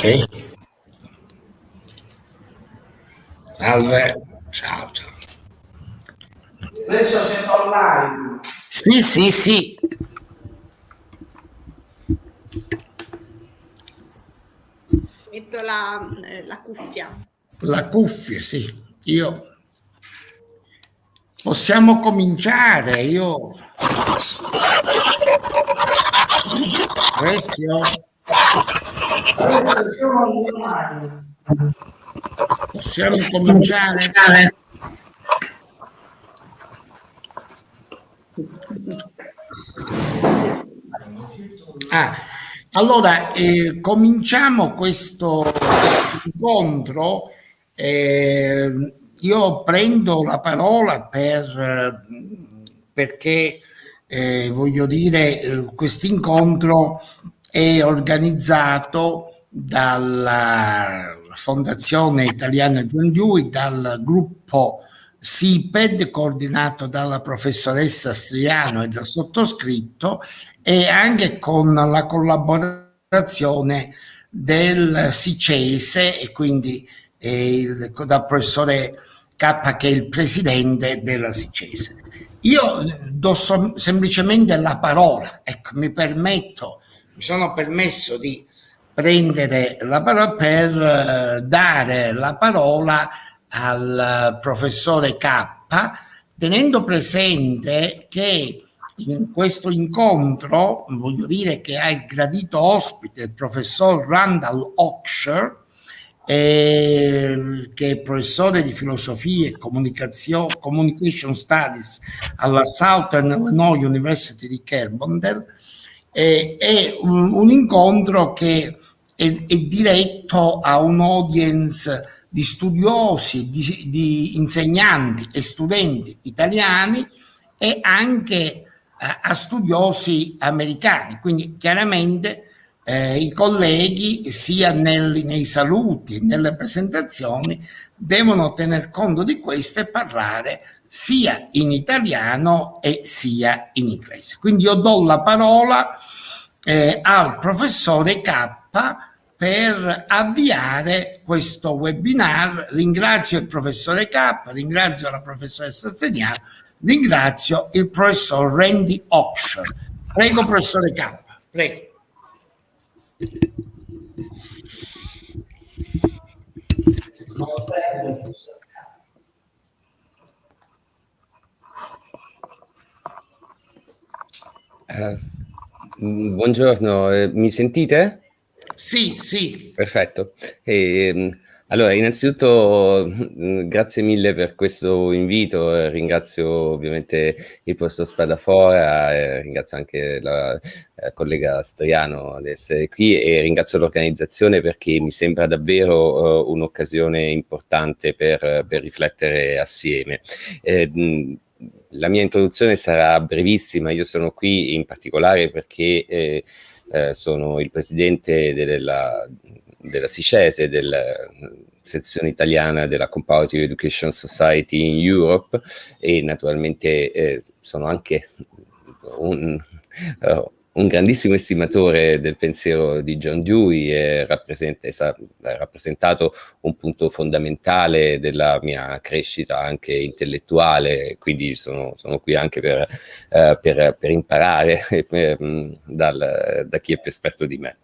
Ok. Salve. Ciao. Adesso siamo online. Sì. Metto la cuffia. La cuffia, sì. Possiamo cominciare, Alessio? Adesso siamo online. Possiamo cominciare? Allora, cominciamo questo incontro. Io prendo la parola perché voglio dire, questo incontro è organizzato dalla Fondazione Italiana John Dewey, dal gruppo SIPED, coordinato dalla professoressa Striano e dal sottoscritto, e anche con la collaborazione del SICESE e quindi dal professore Cappa, che è il presidente della SICESE. Io do semplicemente la parola, ecco, mi sono permesso di prendere la parola per dare la parola al professore Cappa, tenendo presente che in questo incontro, voglio dire che ha il gradito ospite il professor Randal AUXIER, che è professore di filosofia e communication studies alla Southern Illinois University di Carbondale. È un incontro che è diretto a un'audience di studiosi, di insegnanti e studenti italiani e anche a studiosi americani. Quindi chiaramente i colleghi, sia nei saluti, nelle presentazioni, devono tener conto di questo e parlare sia in italiano e sia in inglese. Quindi io do la parola al professore Cappa per avviare questo webinar. Ringrazio il professore Cappa, ringrazio la professoressa Striano, ringrazio il professor Randy AUXIER. Prego, professore Cappa, prego. Buongiorno, mi sentite? Sì. Perfetto. Allora, innanzitutto grazie mille per questo invito, ringrazio ovviamente il professor Spadafora, ringrazio anche la collega Striano di essere qui e ringrazio l'organizzazione perché mi sembra davvero un'occasione importante per riflettere assieme. La mia introduzione sarà brevissima, io sono qui in particolare perché sono il presidente della SICESE, della sezione italiana della Comparative Education Society in Europe, e naturalmente sono anche un grandissimo estimatore del pensiero di John Dewey e ha rappresentato un punto fondamentale della mia crescita anche intellettuale, quindi sono qui anche per imparare da chi è più esperto di me.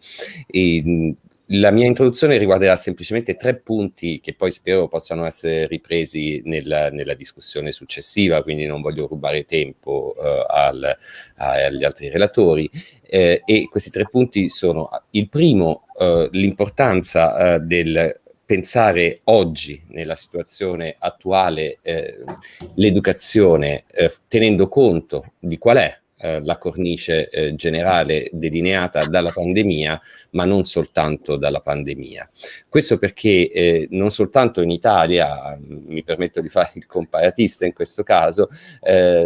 La mia introduzione riguarderà semplicemente 3 punti che poi spero possano essere ripresi nella discussione successiva, quindi non voglio rubare tempo agli altri relatori. E questi 3 punti sono: il primo, l'importanza del pensare oggi, nella situazione attuale, l'educazione tenendo conto di qual è la cornice generale delineata dalla pandemia, ma non soltanto dalla pandemia. Questo perché non soltanto in Italia, mi permetto di fare il comparatista in questo caso,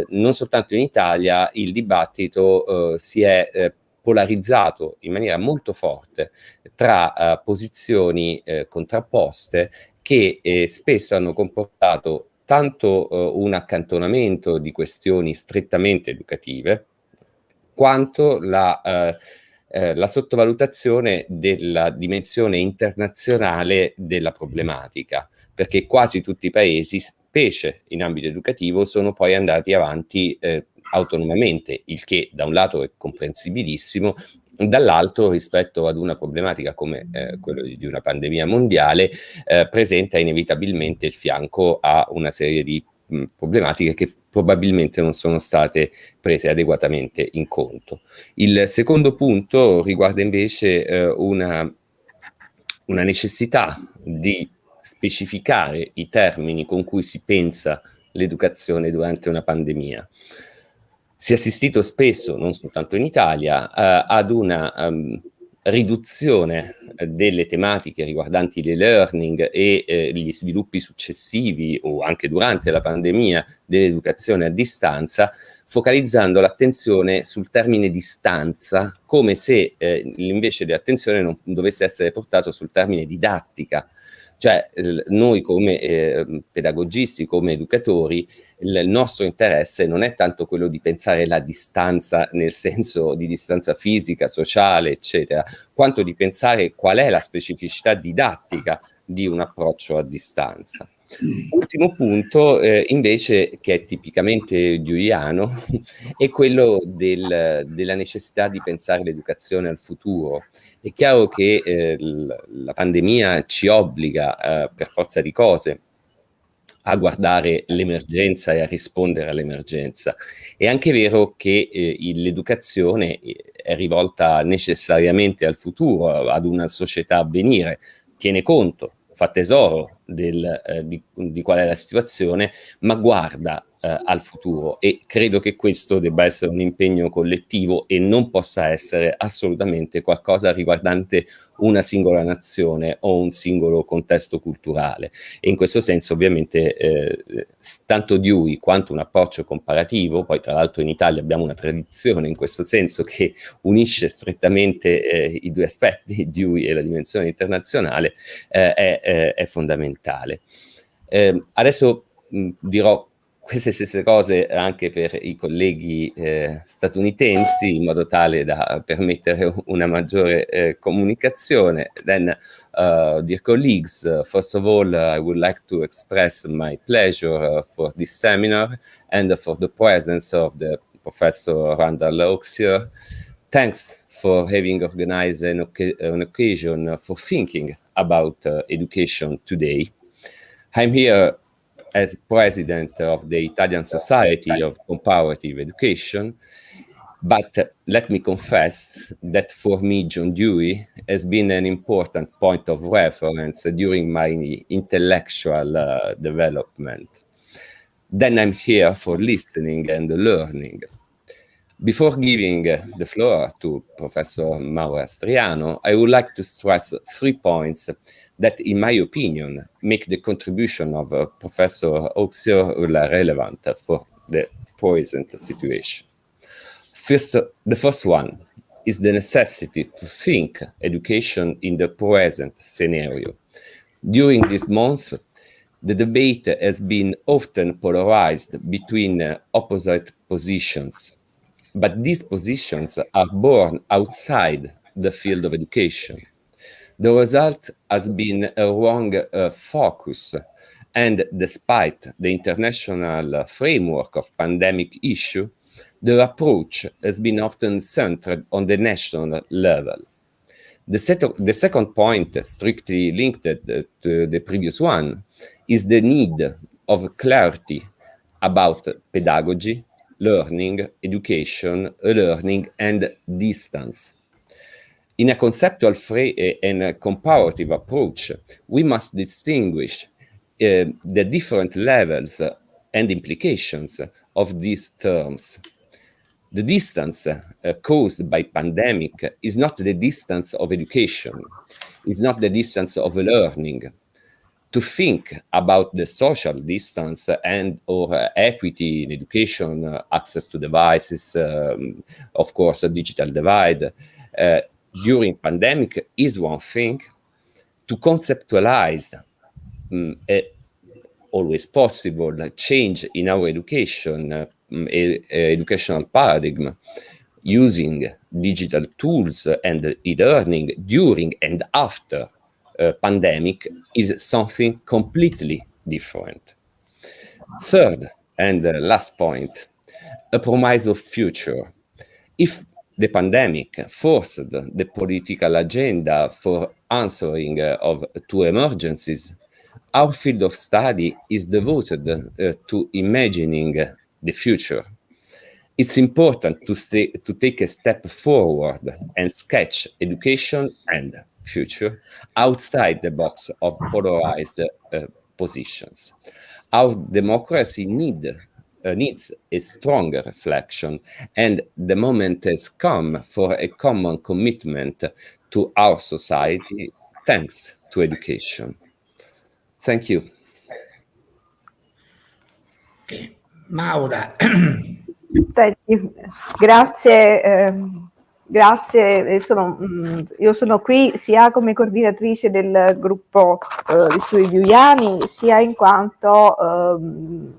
non soltanto in Italia il dibattito si è polarizzato in maniera molto forte tra posizioni contrapposte che spesso hanno comportato tanto un accantonamento di questioni strettamente educative, quanto la sottovalutazione della dimensione internazionale della problematica, perché quasi tutti i paesi, specie in ambito educativo, sono poi andati avanti autonomamente, il che da un lato è comprensibilissimo, dall'altro rispetto ad una problematica come quella di una pandemia mondiale presenta inevitabilmente il fianco a una serie di problematiche che probabilmente non sono state prese adeguatamente in conto. Il secondo punto riguarda invece una necessità di specificare i termini con cui si pensa l'educazione durante una pandemia. Si è assistito spesso, non soltanto in Italia, ad una riduzione delle tematiche riguardanti l'e-learning e gli sviluppi successivi o anche durante la pandemia dell'educazione a distanza, focalizzando l'attenzione sul termine distanza, come se invece l'attenzione non dovesse essere portata sul termine didattica. Cioè noi come pedagogisti, come educatori, il nostro interesse non è tanto quello di pensare la distanza nel senso di distanza fisica, sociale, eccetera, quanto di pensare qual è la specificità didattica di un approccio a distanza. Ultimo punto, invece, che è tipicamente deweyano, è quello della necessità di pensare l'educazione al futuro. È chiaro che la pandemia ci obbliga, per forza di cose, a guardare l'emergenza e a rispondere all'emergenza. È anche vero che l'educazione è rivolta necessariamente al futuro, ad una società a venire, tiene conto, fa tesoro di qual è la situazione, ma guarda al futuro, e credo che questo debba essere un impegno collettivo e non possa essere assolutamente qualcosa riguardante una singola nazione o un singolo contesto culturale. E in questo senso ovviamente tanto Dewey quanto un approccio comparativo, poi tra l'altro in Italia abbiamo una tradizione in questo senso che unisce strettamente i due aspetti, Dewey e la dimensione internazionale, è fondamentale. Adesso dirò queste stesse cose anche per i colleghi statunitensi, in modo tale da permettere una maggiore comunicazione. Then, dear colleagues, first of all, I would like to express my pleasure for this seminar and for the presence of the Professor Randal AUXIER. Thanks for having organized an occasion for thinking about education today. I'm here as president of the Italian Society of Comparative Education, but let me confess that for me, John Dewey has been an important point of reference during my intellectual development. Then I'm here for listening and learning. Before giving the floor to Professor Maura STRIANO, I would like to stress 3 points that, in my opinion, make the contribution of Professor AUXIER relevant for the present situation. The first one is the necessity to think education in the present scenario. During this month, the debate has been often polarized between opposite positions, but these positions are born outside the field of education. The result has been a wrong focus, and despite the international framework of pandemic issue, the approach has been often centered on the national level. The second point, strictly linked to the previous one, is the need of clarity about pedagogy, learning, education, learning, and distance. In a conceptual and a comparative approach, we must distinguish the different levels and implications of these terms. The distance caused by pandemic is not the distance of education, is not the distance of learning. To think about the social distance and or equity in education, access to devices, of course, a digital divide, during pandemic is one thing. To conceptualize always possible change in our education, educational paradigm, using digital tools and e-learning during and after pandemic is something completely different. Third, and last point, a promise of future. If the pandemic forced the political agenda for answering to emergencies, our field of study is devoted to imagining the future. It's important to take a step forward and sketch education and future outside the box of polarized positions. Our democracy needs a stronger reflection, and the moment has come for a common commitment to our society thanks to education. Thank you. Okay. Maura. Thank you. Grazie. Grazie, io sono qui sia come coordinatrice del gruppo di studi Deweyani, sia in quanto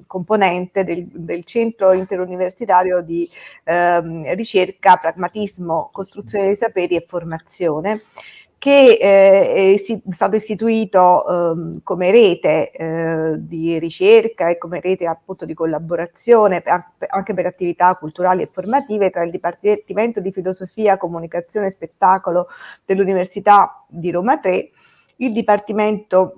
componente del centro interuniversitario di ricerca, pragmatismo, costruzione dei saperi e formazione, che è stato istituito come rete di ricerca e come rete appunto di collaborazione anche per attività culturali e formative tra il Dipartimento di Filosofia, Comunicazione e Spettacolo dell'Università di Roma 3, il Dipartimento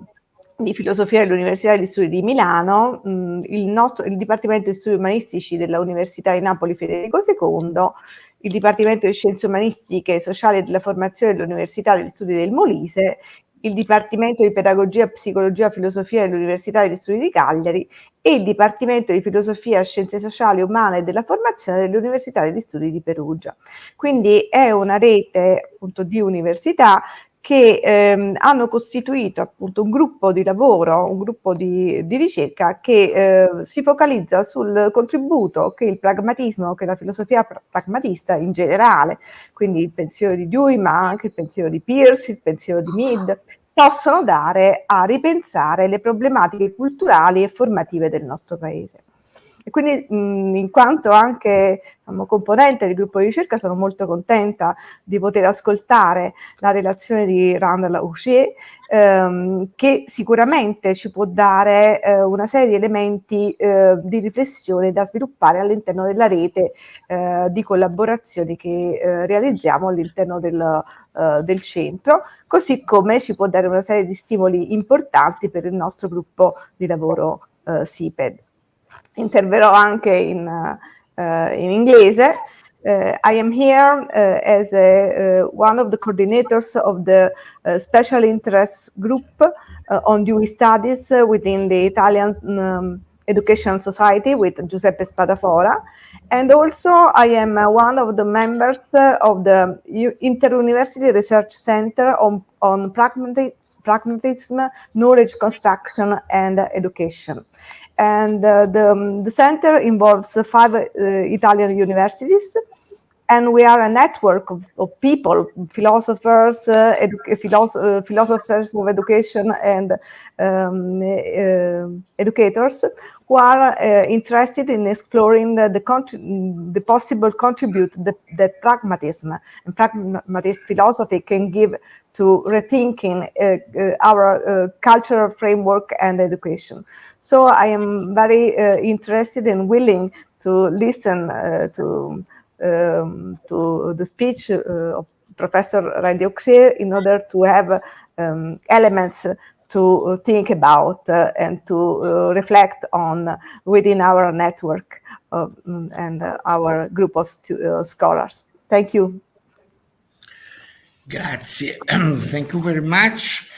di Filosofia dell'Università degli Studi di Milano, il Dipartimento di Studi Umanistici dell'Università di Napoli Federico II, il Dipartimento di Scienze Umanistiche, Sociali e della Formazione dell'Università degli Studi del Molise, il Dipartimento di Pedagogia, Psicologia, Filosofia dell'Università degli Studi di Cagliari e il Dipartimento di Filosofia, Scienze Sociali, Umane e della Formazione dell'Università degli Studi di Perugia. Quindi è una rete appunto di università che hanno costituito appunto un gruppo di lavoro, un gruppo di ricerca che si focalizza sul contributo che il pragmatismo, che la filosofia pragmatista in generale, quindi il pensiero di Dewey, ma anche il pensiero di Peirce, il pensiero di Mead, possono dare a ripensare le problematiche culturali e formative del nostro paese. E quindi in quanto anche componente del gruppo di ricerca sono molto contenta di poter ascoltare la relazione di Randal AUXIER che sicuramente ci può dare una serie di elementi di riflessione da sviluppare all'interno della rete di collaborazioni che realizziamo all'interno del centro, così come ci può dare una serie di stimoli importanti per il nostro gruppo di lavoro SIPED. Interverrò anche in inglese. I am here as one of the coordinators of the special interest group on Dewey studies within the Italian Education Society with Giuseppe SPADAFORA. And also I am one of the members of the Inter-University Research Center on Pragmatism, Knowledge Construction and Education. And the center involves 5 Italian universities, and we are a network of people, philosophers, philosophers of education and educators who are interested in exploring the possible contribute that pragmatism and pragmatist philosophy can give to rethinking our cultural framework and education. So I am very interested and willing to listen to the speech of Professor Randal AUXIER in order to have elements to think about and to reflect on within our network and our group of scholars. Thank you. Grazie, thank you very much.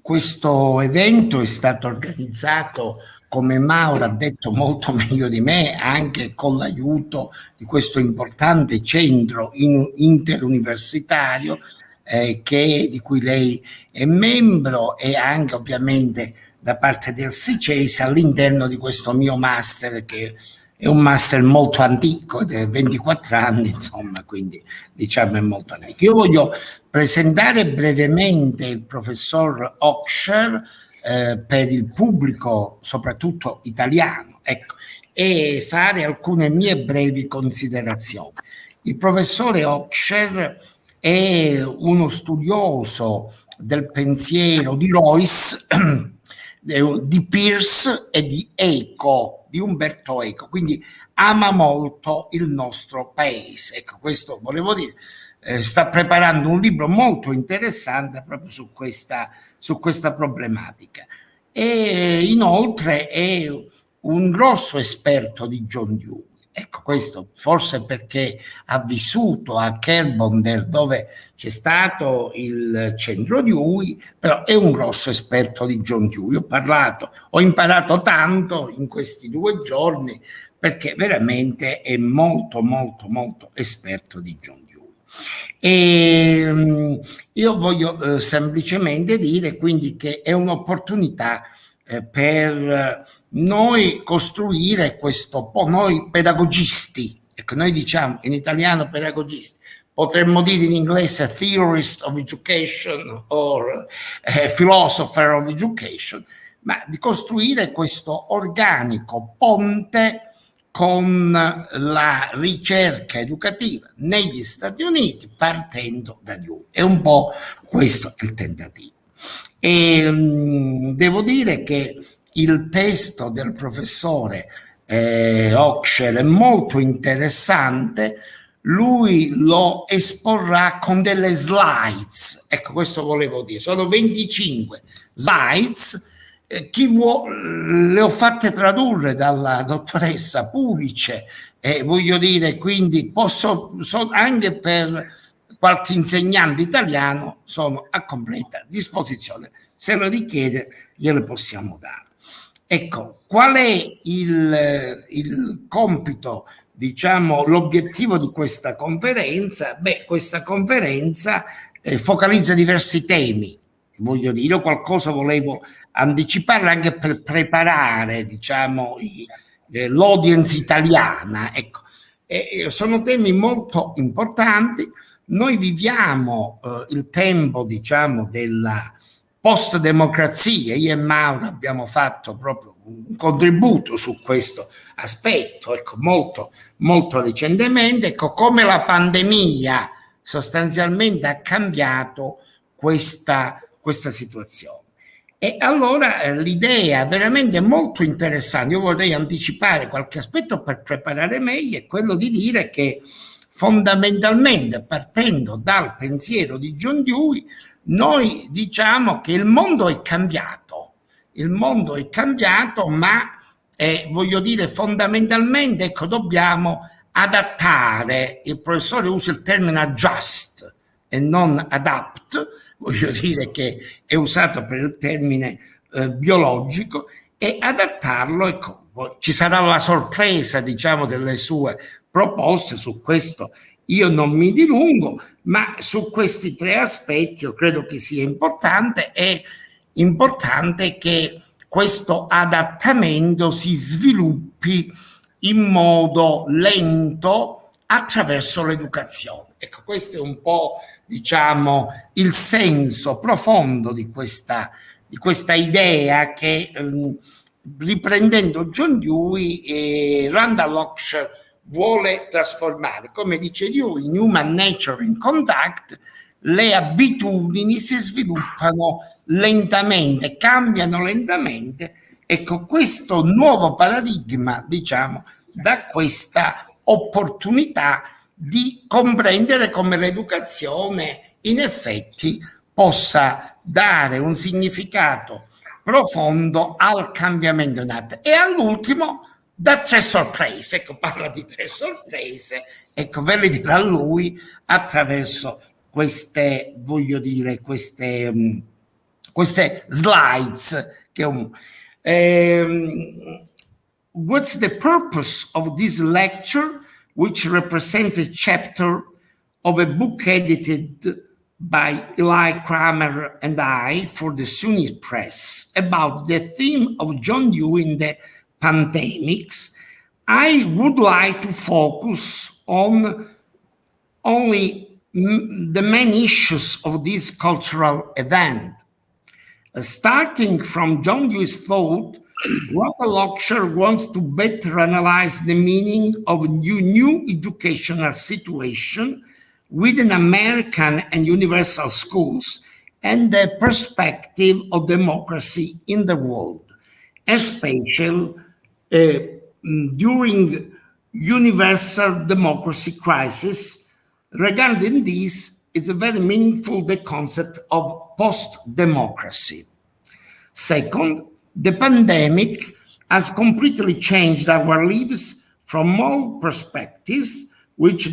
Questo evento è stato organizzato, come Maura ha detto molto meglio di me, anche con l'aiuto di questo importante centro interuniversitario di cui lei è membro, e anche ovviamente da parte del SICESE all'interno di questo mio master, che è un master molto antico, è 24 anni, insomma, quindi diciamo è molto antico. Io voglio presentare brevemente il professor AUXIER per il pubblico, soprattutto italiano. Ecco, e fare alcune mie brevi considerazioni. Il professore AUXIER è uno studioso del pensiero di Royce, di Peirce e di Eco, di Umberto Eco, quindi ama molto il nostro paese. Ecco, questo volevo dire. Sta preparando un libro molto interessante proprio su questa problematica. E inoltre è un grosso esperto di John Dewey. Ecco, questo forse perché ha vissuto a Carbondale, dove c'è stato il centro Dewey, però è un grosso esperto di John Dewey. Ho imparato tanto in questi 2 giorni, perché veramente è molto esperto di John Dewey. E io voglio semplicemente dire quindi che è un'opportunità per noi costruire questo noi pedagogisti, ecco, noi diciamo in italiano pedagogisti, potremmo dire in inglese theorist of education or philosopher of education, ma di costruire questo organico ponte con la ricerca educativa negli Stati Uniti, partendo da Dewey. È un po' questo il tentativo. E devo dire che il testo del professore AUXIER è molto interessante. Lui lo esporrà con delle slides, ecco, questo volevo dire, sono 25 slides. Le ho fatte tradurre dalla dottoressa Pulice, voglio dire, quindi anche per qualche insegnante italiano sono a completa disposizione, se lo richiede gliele possiamo dare. Ecco, qual è il compito, diciamo, l'obiettivo di questa conferenza? Beh, questa conferenza focalizza diversi temi. Voglio dire, io qualcosa volevo anticipare anche per preparare, diciamo, l'audience italiana. Ecco, sono temi molto importanti. Noi viviamo il tempo, diciamo, della post-democrazia. Io e Maura abbiamo fatto proprio un contributo su questo aspetto, ecco, molto recentemente. Ecco, come la pandemia sostanzialmente ha cambiato questa situazione. E allora l'idea veramente molto interessante, io vorrei anticipare qualche aspetto per preparare meglio, è quello di dire che fondamentalmente, partendo dal pensiero di John Dewey, noi diciamo che il mondo è cambiato, ma voglio dire, fondamentalmente, ecco, dobbiamo adattare. Il professore usa il termine adjust e non adapt, voglio dire che è usato per il termine biologico, e adattarlo, ecco, ci sarà la sorpresa, diciamo, delle sue proposte. Su questo io non mi dilungo, ma su questi 3 aspetti io credo che sia importante. È importante che questo adattamento si sviluppi in modo lento attraverso l'educazione. Ecco, questo è un po', diciamo, il senso profondo di questa idea che, riprendendo John Dewey, Randal AUXIER vuole trasformare. Come dice Dewey, in Human Nature in Contact, le abitudini si sviluppano lentamente, cambiano lentamente. Ecco, questo nuovo paradigma, diciamo, dà questa opportunità di comprendere come l'educazione in effetti possa dare un significato profondo al cambiamento in atto. E all'ultimo da 3 sorprese, ecco, parla di 3 sorprese, ecco, ve le dirà lui attraverso queste, voglio dire, queste slides. What's the purpose of this lecture, which represents a chapter of a book edited by Eli Kramer and I for the SUNY Press about the theme of John Dewey in the pandemics? I would like to focus on only the main issues of this cultural event. Starting from John Dewey's thought Randal AUXIER wants to better analyze the meaning of new educational situation within American and universal schools and the perspective of democracy in the world, especially during universal democracy crisis. Regarding this, it's very meaningful, the concept of post-democracy. Second, the pandemic has completely changed our lives from all perspectives, which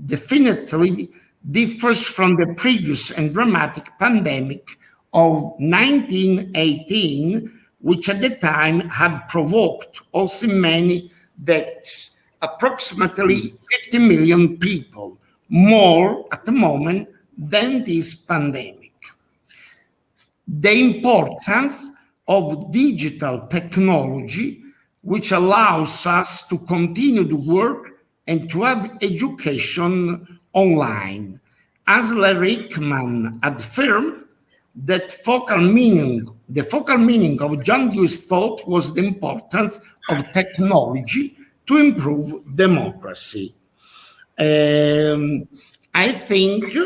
definitely differs from the previous and dramatic pandemic of 1918, which at the time had provoked also many deaths, approximately 50 million people, more at the moment than this pandemic. The importance of digital technology, which allows us to continue to work and to have education online. As Larry Hickman affirmed, that the focal meaning of John Dewey's thought was the importance of technology to improve democracy. I think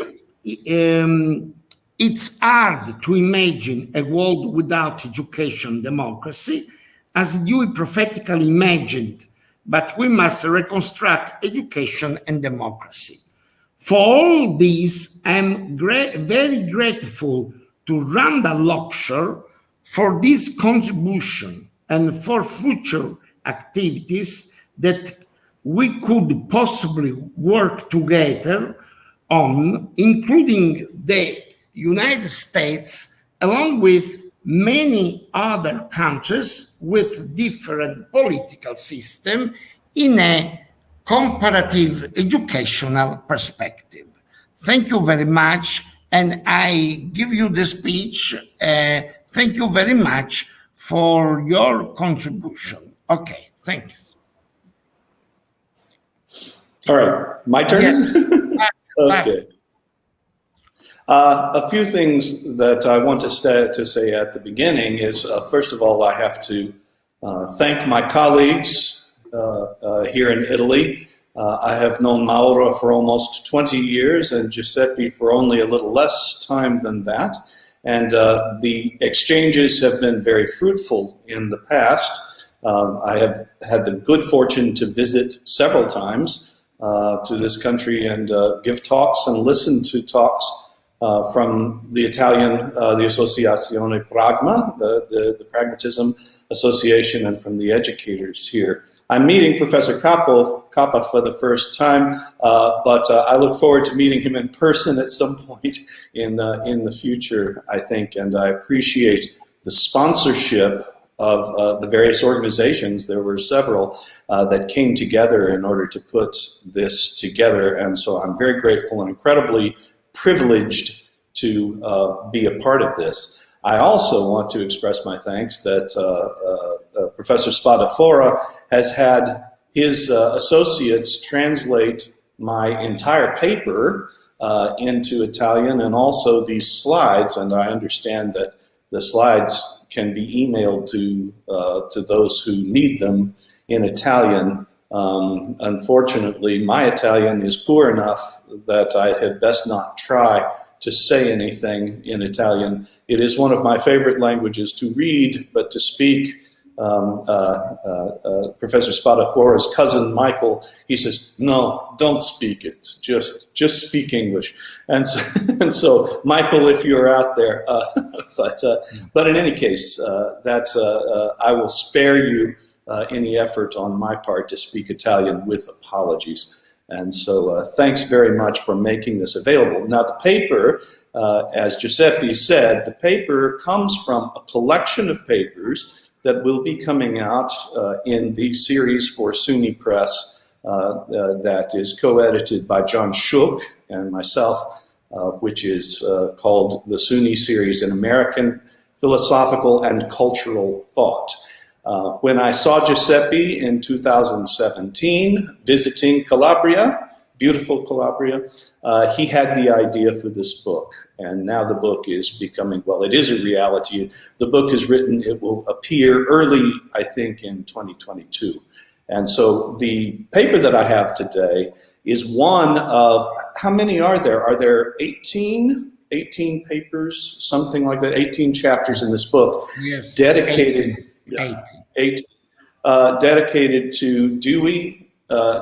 it's hard to imagine a world without education democracy, as Dewey prophetically imagined, but we must reconstruct education and democracy. For all this, I'm very grateful to Randal AUXIER for this contribution and for future activities that we could possibly work together on, including the United States, along with many other countries with different political systems in a comparative educational perspective. Thank you very much, and I give you the speech. Thank you very much for your contribution. Okay, thanks. All right, my turn? Yes. Okay. A few things that I want to say at the beginning is, first of all, I have to thank my colleagues here in Italy. I have known Maura for almost 20 years and Giuseppe for only a little less time than that. And the exchanges have been very fruitful in the past. I have had the good fortune to visit several times to this country and give talks and listen to talks from the Italian, the Associazione Pragma, the Pragmatism Association, and from the educators here. I'm meeting Professor CAPPA for the first time, but I look forward to meeting him in person at some point in the future, I think, and I appreciate the sponsorship of the various organizations. There were several that came together in order to put this together, and so I'm very grateful and incredibly privileged to be a part of this. I also want to express my thanks that Professor Spadafora has had his associates translate my entire paper into Italian, and also these slides, and I understand that the slides can be emailed to those who need them in Italian. Unfortunately, my Italian is poor enough that I had best not try to say anything in Italian. It is one of my favorite languages to read, but to speak, Professor Spadafora's cousin Michael, he says, no, don't speak it, just speak English. And so Michael, if you're out there, but in any case, I will spare you any effort on my part to speak Italian with apologies. And so thanks very much for making this available. Now the paper, as Giuseppe said, the paper comes from a collection of papers that will be coming out in the series for SUNY Press that is co-edited by John Shook and myself, which is called the SUNY series in American Philosophical and Cultural Thought. When I saw Giuseppe in 2017 visiting Calabria, beautiful Calabria. He had the idea for this book, and now the book is becoming, well, it is a reality. The book is written, it will appear early, I think, in 2022. And so the paper that I have today is one of, how many are there? Are there 18 papers, something like that, 18 chapters in this book? Yes. Dedicated, 18. Dedicated to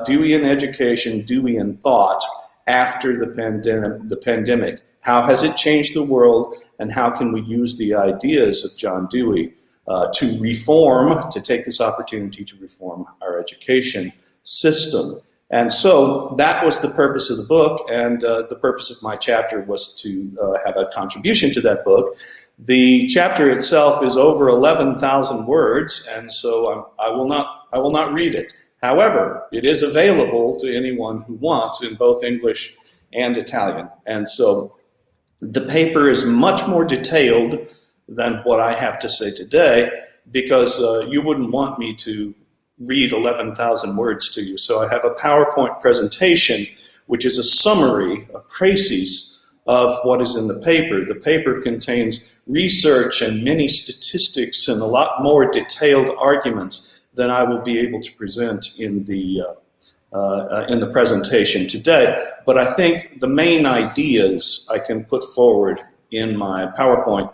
Deweyan education, Deweyan thought after the pandemic. How has it changed the world, and how can we use the ideas of John Dewey to reform, to take this opportunity to reform our education system? And so that was the purpose of the book, and the purpose of my chapter was to have a contribution to that book. The chapter itself is over 11,000 words, and so I will not read it. However, it is available to anyone who wants in both English and Italian. And so the paper is much more detailed than what I have to say today, because you wouldn't want me to read 11,000 words to you. So I have a PowerPoint presentation, which is a summary, a précis of what is in the paper. The paper contains research and many statistics and a lot more detailed arguments than I will be able to present in the presentation today. But I think the main ideas I can put forward in my PowerPoint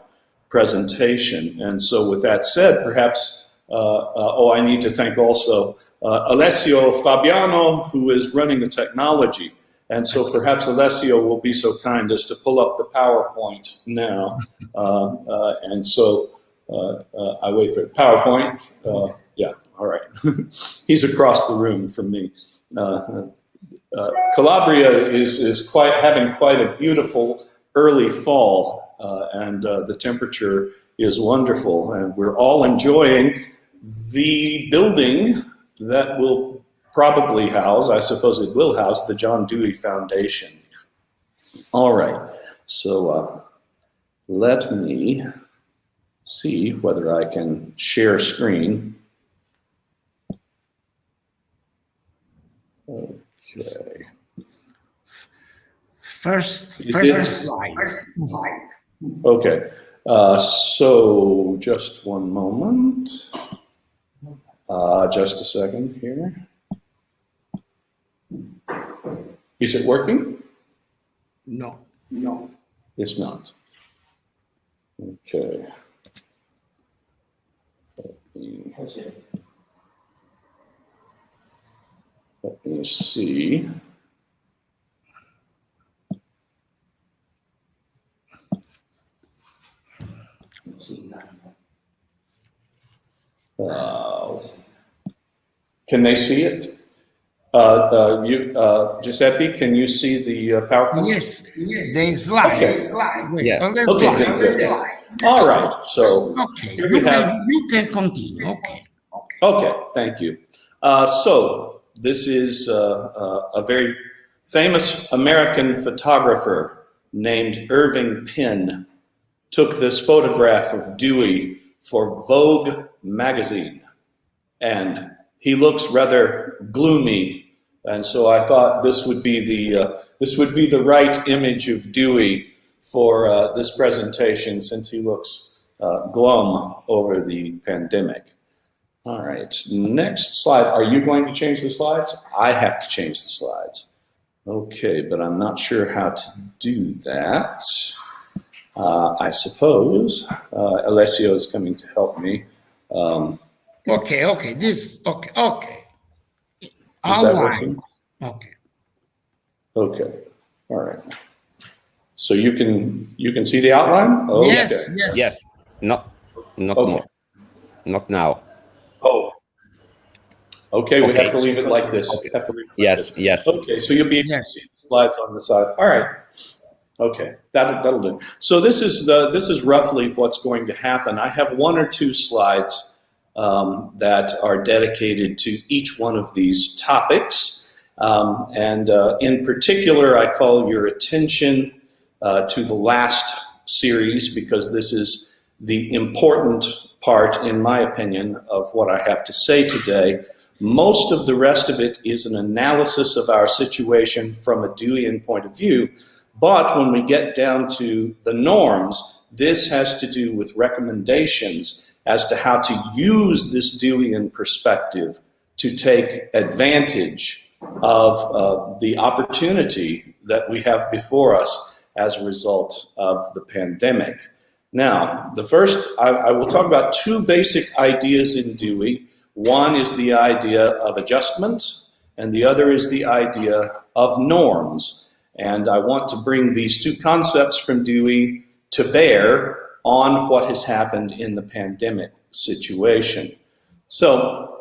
presentation. And so with that said, perhaps, I need to thank also Alessio Fabiano, who is running the technology. And so perhaps Alessio will be so kind as to pull up the PowerPoint now. And so I wait for the PowerPoint. Yeah, all right. He's across the room from me. Calabria is having quite a beautiful early fall, and the temperature is wonderful, and we're all enjoying the building that will probably house, I suppose it will house, the John Dewey Foundation. All right, so let me see whether I can share screen. Okay. First slide. Okay, so just one moment. Just a second here. Is it working? No. It's not. Okay. Let me see. Can they see it? Giuseppe, can you see the PowerPoint? Yes, the slide. Okay. Yeah. On the Okay, slide. good. All right, so Okay, here you we have. can continue. Okay. Okay, thank you. So this is a very famous American photographer named Irving Penn took this photograph of Dewey for Vogue magazine, and he looks rather gloomy, and so I thought this would be the right image of Dewey for this presentation, since he looks glum over the pandemic. All right, next slide. Are you going to change the slides? I have to change the slides. Okay, but I'm not sure how to do that. I suppose Alessio is coming to help me. Okay. Okay. Outline. Okay. Okay. All right. So you can see the outline? Okay. Yes. Not Okay. more. Not now. Oh. Okay, we Okay. have to leave it like this. Okay. Have to leave it like this. Yes. Okay, so you'll be able to see the slides on the side. All right. Okay, that'll do. So this is roughly what's going to happen. I have one or two slides that are dedicated to each one of these topics, and in particular, I call your attention to the last series, because this is the important part, in my opinion, of what I have to say today. Most of the rest of it is an analysis of our situation from a Deweyan point of view. But when we get down to the norms, this has to do with recommendations as to how to use this Deweyan perspective to take advantage of the opportunity that we have before us as a result of the pandemic. Now, the first, I will talk about two basic ideas in Dewey. One is the idea of adjustment, and the other is the idea of norms. And I want to bring these two concepts from Dewey to bear on what has happened in the pandemic situation. So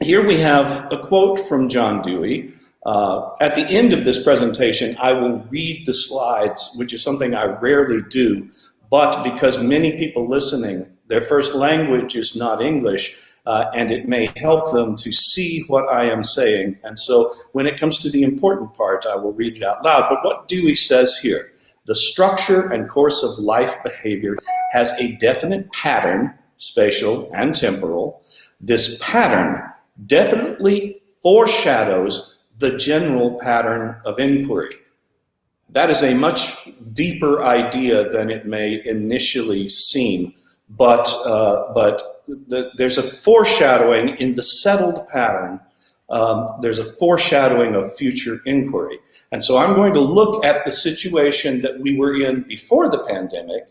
here we have a quote from John Dewey. At the end of this presentation, I will read the slides, which is something I rarely do, but because many people listening, their first language is not English, and it may help them to see what I am saying. And so when it comes to the important part, I will read it out loud. But what Dewey says here, the structure and course of life behavior has a definite pattern, spatial and temporal. This pattern definitely foreshadows the general pattern of inquiry. That is a much deeper idea than it may initially seem, but there's a foreshadowing in the settled pattern. There's a foreshadowing of future inquiry. And so I'm going to look at the situation that we were in before the pandemic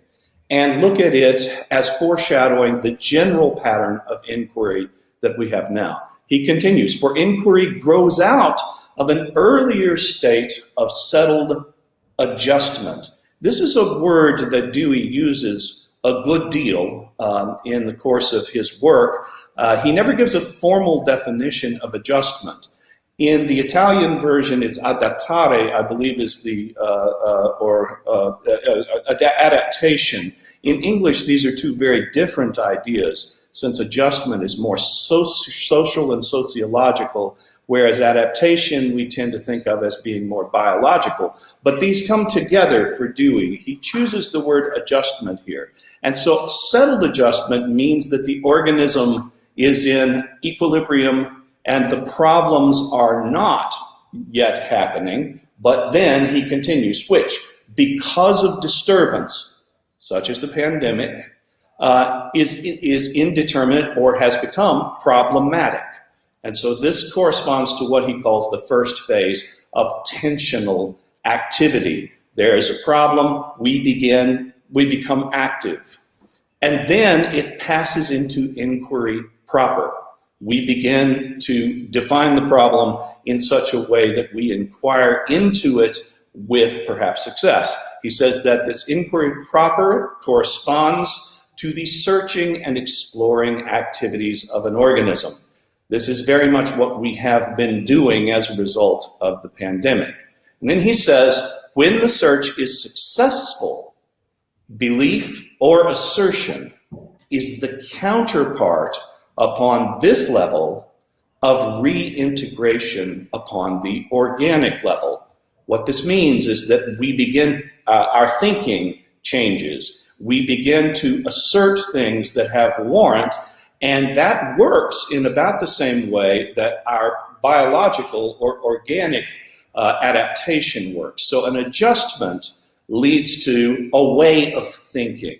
and look at it as foreshadowing the general pattern of inquiry that we have now. He continues, for inquiry grows out of an earlier state of settled adjustment. This is a word that Dewey uses a good deal in the course of his work. He never gives a formal definition of adjustment. In the Italian version, it's adattare, I believe is the, adaptation. In English, these are two very different ideas, since adjustment is more social and sociological, whereas adaptation we tend to think of as being more biological. But these come together for Dewey. He chooses the word adjustment here. And so settled adjustment means that the organism is in equilibrium and the problems are not yet happening. But then he continues, which, because of disturbance, such as the pandemic, is indeterminate or has become problematic. And so this corresponds to what he calls the first phase of tensional activity. There is a problem, we become active. And then it passes into inquiry proper. We begin to define the problem in such a way that we inquire into it with perhaps success. He says that this inquiry proper corresponds to the searching and exploring activities of an organism. This is very much what we have been doing as a result of the pandemic. And then he says, when the search is successful, belief or assertion is the counterpart upon this level of reintegration upon the organic level. What this means is that we begin, our thinking changes. We begin to assert things that have warrant, and that works in about the same way that our biological or organic adaptation works. So an adjustment leads to a way of thinking.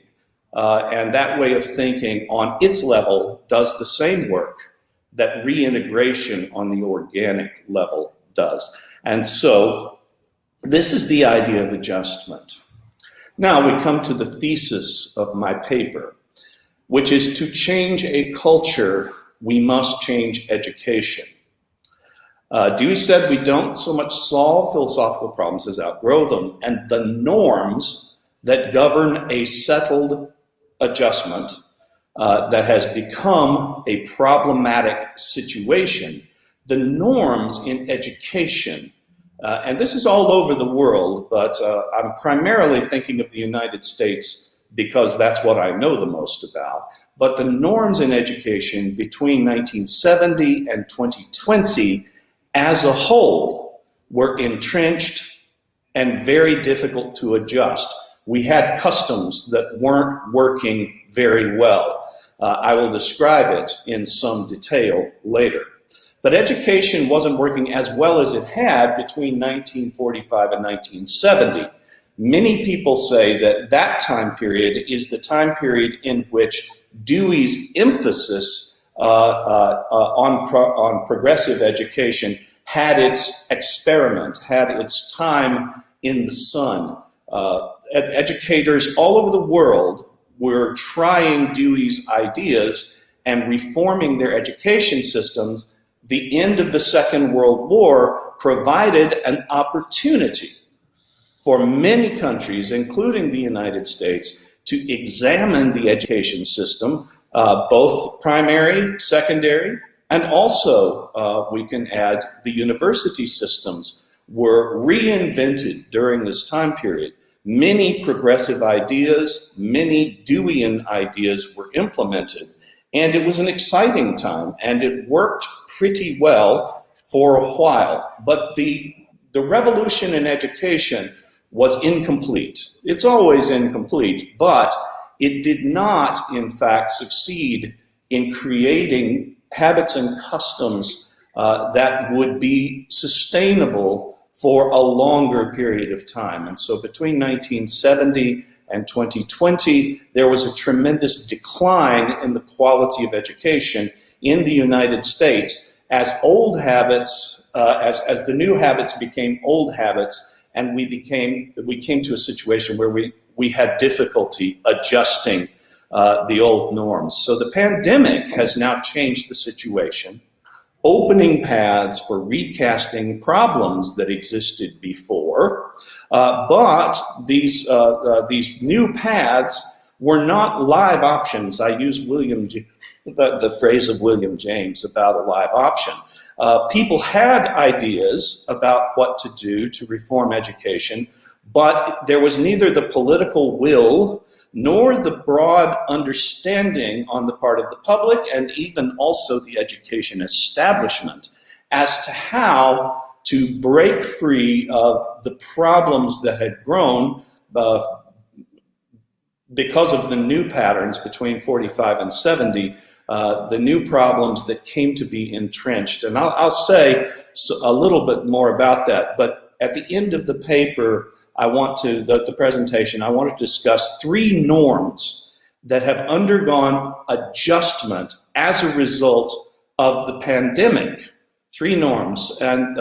And that way of thinking on its level does the same work that reintegration on the organic level does. And so this is the idea of adjustment. Now we come to the thesis of my paper, which is to change a culture, we must change education. Dewey said we don't so much solve philosophical problems as outgrow them, and the norms that govern a settled adjustment that has become a problematic situation, the norms in education, and this is all over the world, but I'm primarily thinking of the United States because that's what I know the most about. But the norms in education between 1970 and 2020 as a whole were entrenched and very difficult to adjust. We had customs that weren't working very well. I will describe it in some detail later. But education wasn't working as well as it had between 1945 and 1970. Many people say that that time period is the time period in which Dewey's emphasis on progressive education had its experiment, had its time in the sun. Educators all over the world were trying Dewey's ideas and reforming their education systems. The end of the Second World War provided an opportunity for many countries, including the United States, to examine the education system, both primary, secondary, and also we can add the university systems were reinvented during this time period. Many progressive ideas, many Deweyan ideas were implemented, and it was an exciting time, and it worked pretty well for a while. But the revolution in education was incomplete. It's always incomplete, but it did not, in fact, succeed in creating habits and customs that would be sustainable for a longer period of time. And so between 1970 and 2020, there was a tremendous decline in the quality of education in the United States as old habits, as the new habits became old habits, and we came to a situation where we had difficulty adjusting the old norms. So the pandemic has now changed the situation, opening paths for recasting problems that existed before, but these new paths were not live options. I use the phrase of William James about a live option. People had ideas about what to do to reform education, but there was neither the political will nor the broad understanding on the part of the public and even also the education establishment as to how to break free of the problems that had grown because of the new patterns between 45 and 70, the new problems that came to be entrenched. And I'll say a little bit more about that, but at the end of the paper, the presentation, I want to discuss 3 norms that have undergone adjustment as a result of the pandemic. 3 norms, and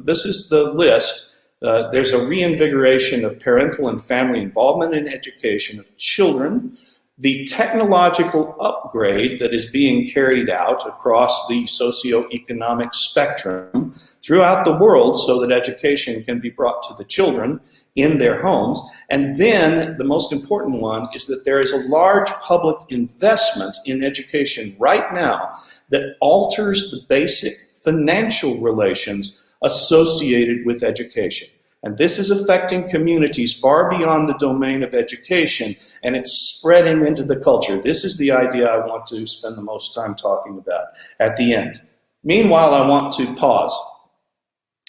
this is the list. There's a reinvigoration of parental and family involvement in education of children, the technological upgrade that is being carried out across the socioeconomic spectrum throughout the world so that education can be brought to the children in their homes. And then the most important one is that there is a large public investment in education right now that alters the basic financial relations associated with education. And this is affecting communities far beyond the domain of education, and it's spreading into the culture. This is the idea I want to spend the most time talking about at the end. Meanwhile, I want to pause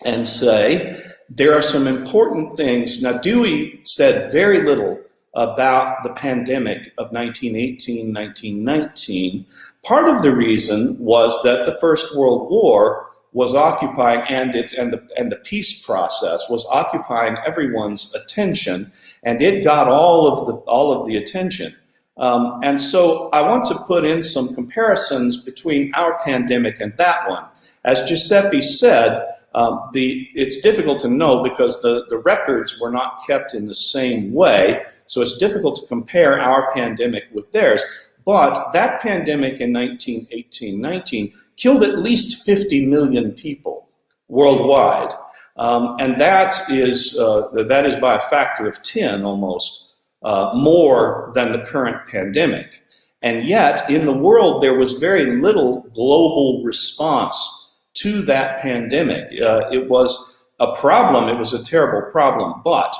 and say there are some important things. Now, Dewey said very little about the pandemic of 1918, 1919. Part of the reason was that the First World War was occupying, and the peace process was occupying everyone's attention, and it got all of the attention. And so I want to put in some comparisons between our pandemic and that one. As Giuseppe said, it's difficult to know because the records were not kept in the same way, so it's difficult to compare our pandemic with theirs. But that pandemic in 1918-19 killed at least 50 million people worldwide, and that is by a factor of 10 almost more than the current pandemic. And yet, in the world, there was very little global response to that pandemic. It was a problem. It was a terrible problem. But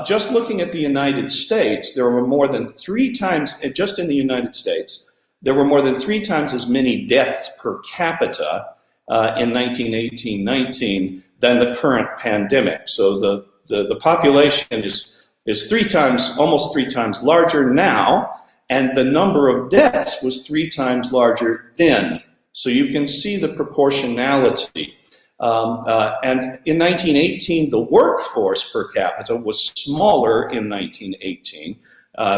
just looking at the United States, there were more than 3 times, just in the United States, there were more than 3 times as many deaths per capita in 1918-19 than the current pandemic. So the population is 3 times, almost 3 times larger now, and the number of deaths was 3 times larger then. So you can see the proportionality. And in 1918, the workforce per capita was smaller in 1918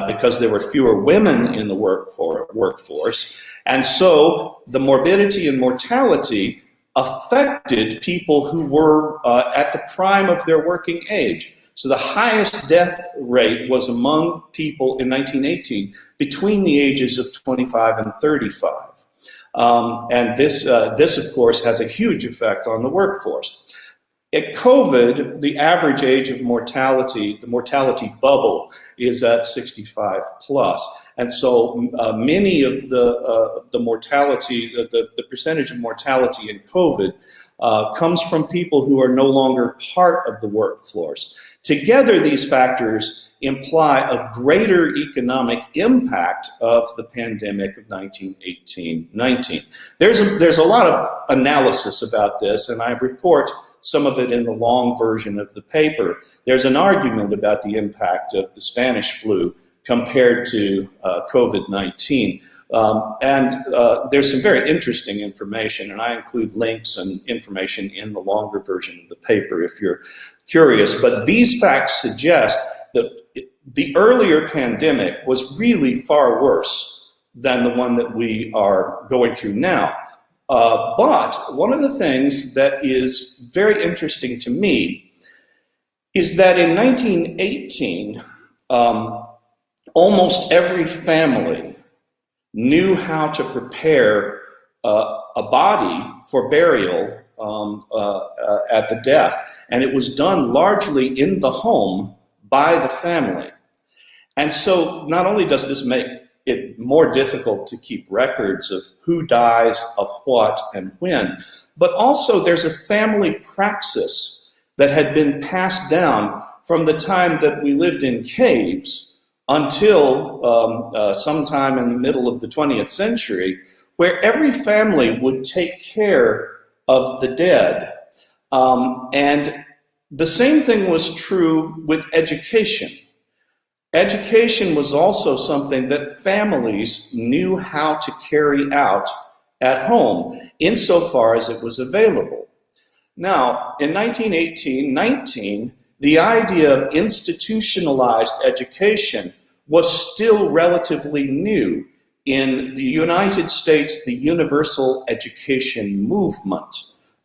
because there were fewer women in the workforce. And so the morbidity and mortality affected people who were at the prime of their working age. So the highest death rate was among people in 1918 between the ages of 25 and 35. And this, of course, has a huge effect on the workforce. At COVID, the average age of mortality, the mortality bubble, is at 65 plus. And so many of the mortality, the percentage of mortality in COVID comes from people who are no longer part of the workforce. Together, these factors imply a greater economic impact of the pandemic of 1918-19. There's a lot of analysis about this, and I report some of it in the long version of the paper. There's an argument about the impact of the Spanish flu compared to COVID-19. There's some very interesting information, and I include links and information in the longer version of the paper if you're curious. But these facts suggest that the earlier pandemic was really far worse than the one that we are going through now. But one of the things that is very interesting to me is that in 1918, almost every family knew how to prepare a body for burial at the death, and it was done largely in the home by the family. And so not only does this make it more difficult to keep records of who dies of what and when, but also there's a family praxis that had been passed down from the time that we lived in caves until sometime in the middle of the 20th century, where every family would take care of the dead. And the same thing was true with education. Education was also something that families knew how to carry out at home, insofar as it was available. Now, in 1918-19, the idea of institutionalized education was still relatively new. In the United States, the universal education movement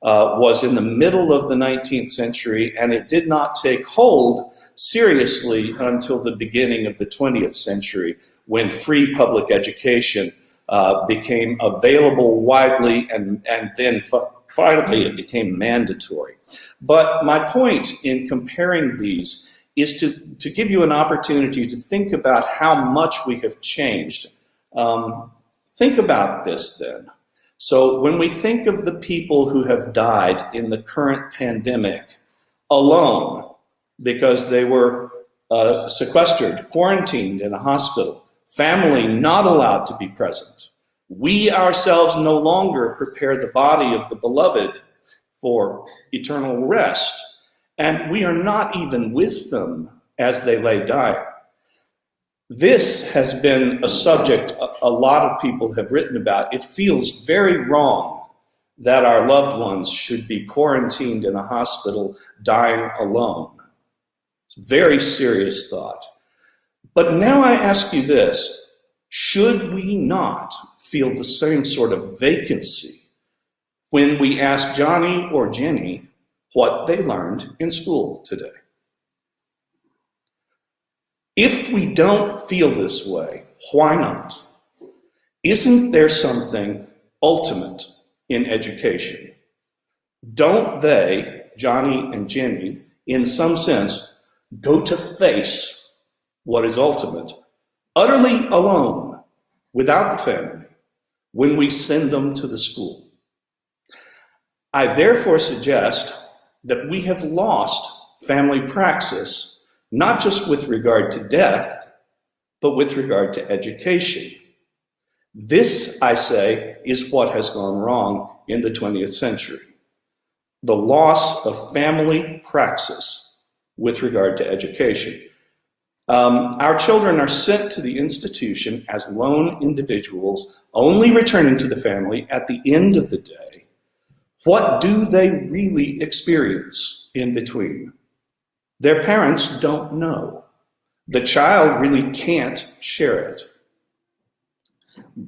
was in the middle of the 19th century, and it did not take hold seriously until the beginning of the 20th century, when free public education became available widely, and then finally it became mandatory. But my point in comparing these is to give you an opportunity to think about how much we have changed. Think about this then. So when we think of the people who have died in the current pandemic alone because they were sequestered, quarantined in a hospital, family not allowed to be present, we ourselves no longer prepare the body of the beloved for eternal rest, and we are not even with them as they lay dying. This has been a subject a lot of people have written about. It feels very wrong that our loved ones should be quarantined in a hospital dying alone. It's a very serious thought. But now I ask you this, should we not feel the same sort of vacancy when we ask Johnny or Jenny what they learned in school today? If we don't feel this way, why not? Isn't there something ultimate in education? Don't they, Johnny and Jenny, in some sense, go to face what is ultimate, utterly alone, without the family, when we send them to the school? I therefore suggest that we have lost family praxis, not just with regard to death, but with regard to education. This, I say, is what has gone wrong in the 20th century. The loss of family praxis with regard to education. Our children are sent to the institution as lone individuals, only returning to the family at the end of the day. What do they really experience in between? Their parents don't know. The child really can't share it.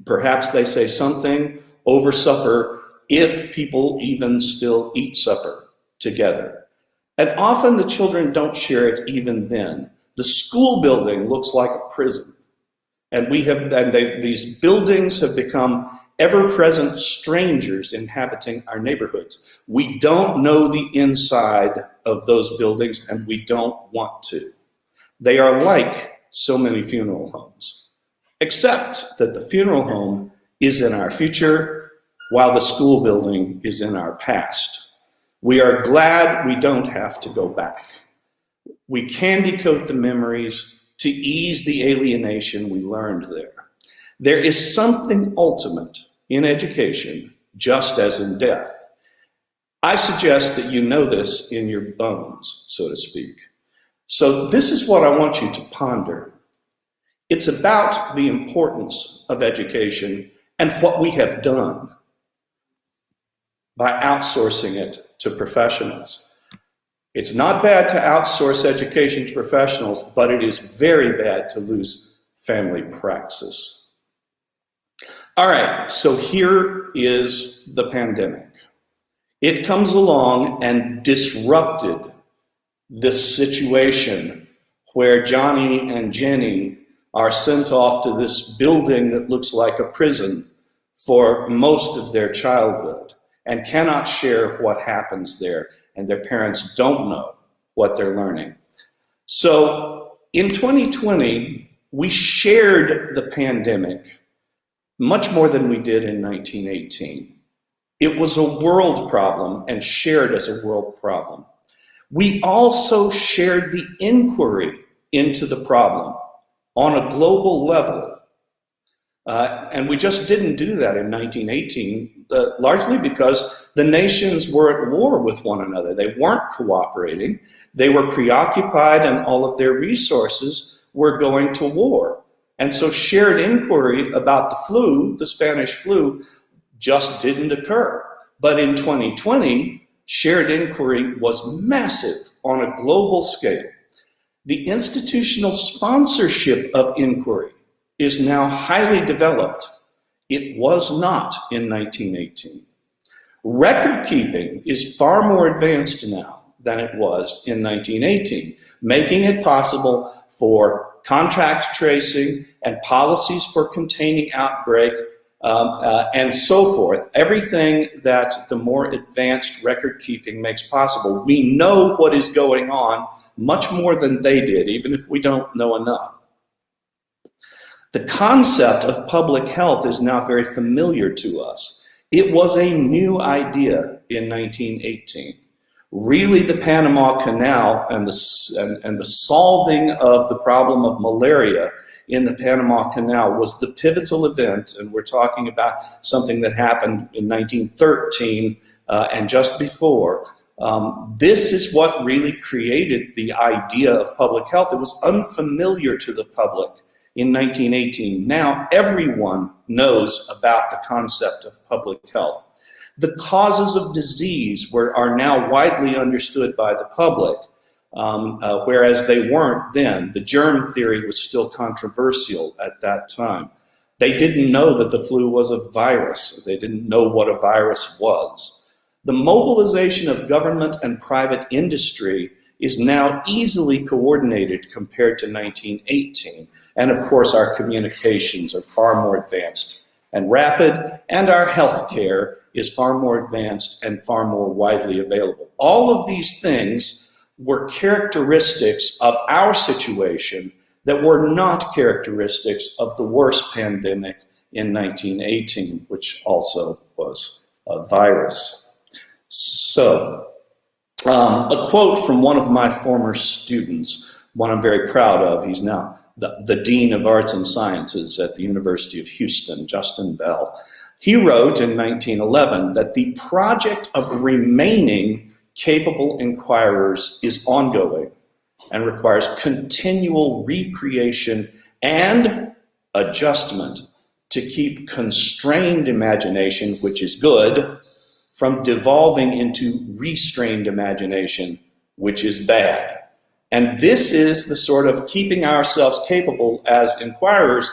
Perhaps they say something over supper, if people even still eat supper together. And often the children don't share it even then. The school building looks like a prison. And these buildings have become ever-present strangers inhabiting our neighborhoods. We don't know the inside of those buildings, and we don't want to. They are like so many funeral homes, except that the funeral home is in our future, while the school building is in our past. We are glad we don't have to go back. We candy coat the memories to ease the alienation we learned there. There is something ultimate in education, just as in death. I suggest that you know this in your bones, so to speak. So this is what I want you to ponder. It's about the importance of education and what we have done by outsourcing it to professionals. It's not bad to outsource education to professionals, but it is very bad to lose family praxis. All right, so here is the pandemic. It comes along and disrupted this situation where Johnny and Jenny are sent off to this building that looks like a prison for most of their childhood and cannot share what happens there, and their parents don't know what they're learning. So in 2020, we shared the pandemic much more than we did in 1918. It was a world problem and shared as a world problem. We also shared the inquiry into the problem on a global level. And we just didn't do that in 1918, largely because the nations were at war with one another. They weren't cooperating. They were preoccupied, and all of their resources were going to war. And so shared inquiry about the flu, the Spanish flu, just didn't occur. But in 2020, shared inquiry was massive on a global scale. The institutional sponsorship of inquiry is now highly developed. It was not in 1918. Record keeping is far more advanced now than it was in 1918, making it possible for contact tracing and policies for containing outbreak and so forth. Everything that the more advanced record keeping makes possible. We know what is going on much more than they did, even if we don't know enough. The concept of public health is now very familiar to us. It was a new idea in 1918. Really, the Panama Canal and the solving of the problem of malaria in the Panama Canal was the pivotal event, and we're talking about something that happened in 1913 and just before. This is what really created the idea of public health. It was unfamiliar to the public in 1918. Now everyone knows about the concept of public health. The causes of disease are now widely understood by the public, whereas they weren't then. The germ theory was still controversial at that time. They didn't know that the flu was a virus. They didn't know what a virus was. The mobilization of government and private industry is now easily coordinated compared to 1918. And of course, our communications are far more advanced and rapid, and our healthcare is far more advanced and far more widely available. All of these things were characteristics of our situation that were not characteristics of the worst pandemic in 1918, which also was a virus. So, a quote from one of my former students, one I'm very proud of. He's now the Dean of Arts and Sciences at the University of Houston, Justin Bell. He wrote in 1911 that the project of remaining capable inquirers is ongoing, and requires continual recreation and adjustment to keep constrained imagination, which is good, from devolving into restrained imagination, which is bad. And this is the sort of keeping ourselves capable as inquirers.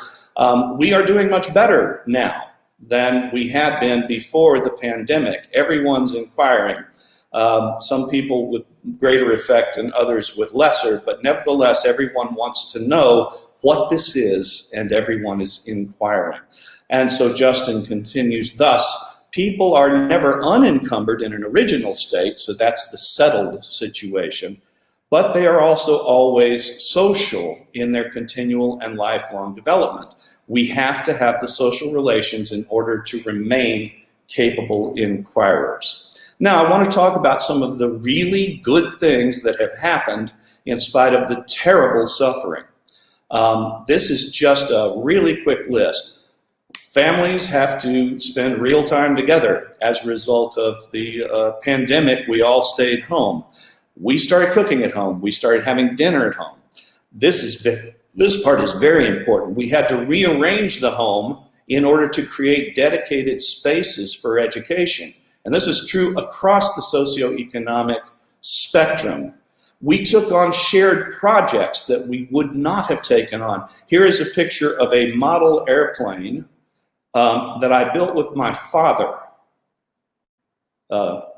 We are doing much better now than we had been before the pandemic. Everyone's inquiring. Some people with greater effect and others with lesser, but nevertheless, everyone wants to know what this is, and everyone is inquiring. And so Justin continues, thus, people are never unencumbered in an original state, so that's the settled situation, but they are also always social in their continual and lifelong development. We have to have the social relations in order to remain capable inquirers. Now, I want to talk about some of the really good things that have happened in spite of the terrible suffering. This is just a really quick list. Families have to spend real time together. As a result of the pandemic, we all stayed home. We started cooking at home. We started having dinner at home. This part is very important. We had to rearrange the home in order to create dedicated spaces for education. And this is true across the socioeconomic spectrum. We took on shared projects that we would not have taken on. Here is a picture of a model airplane that I built with my father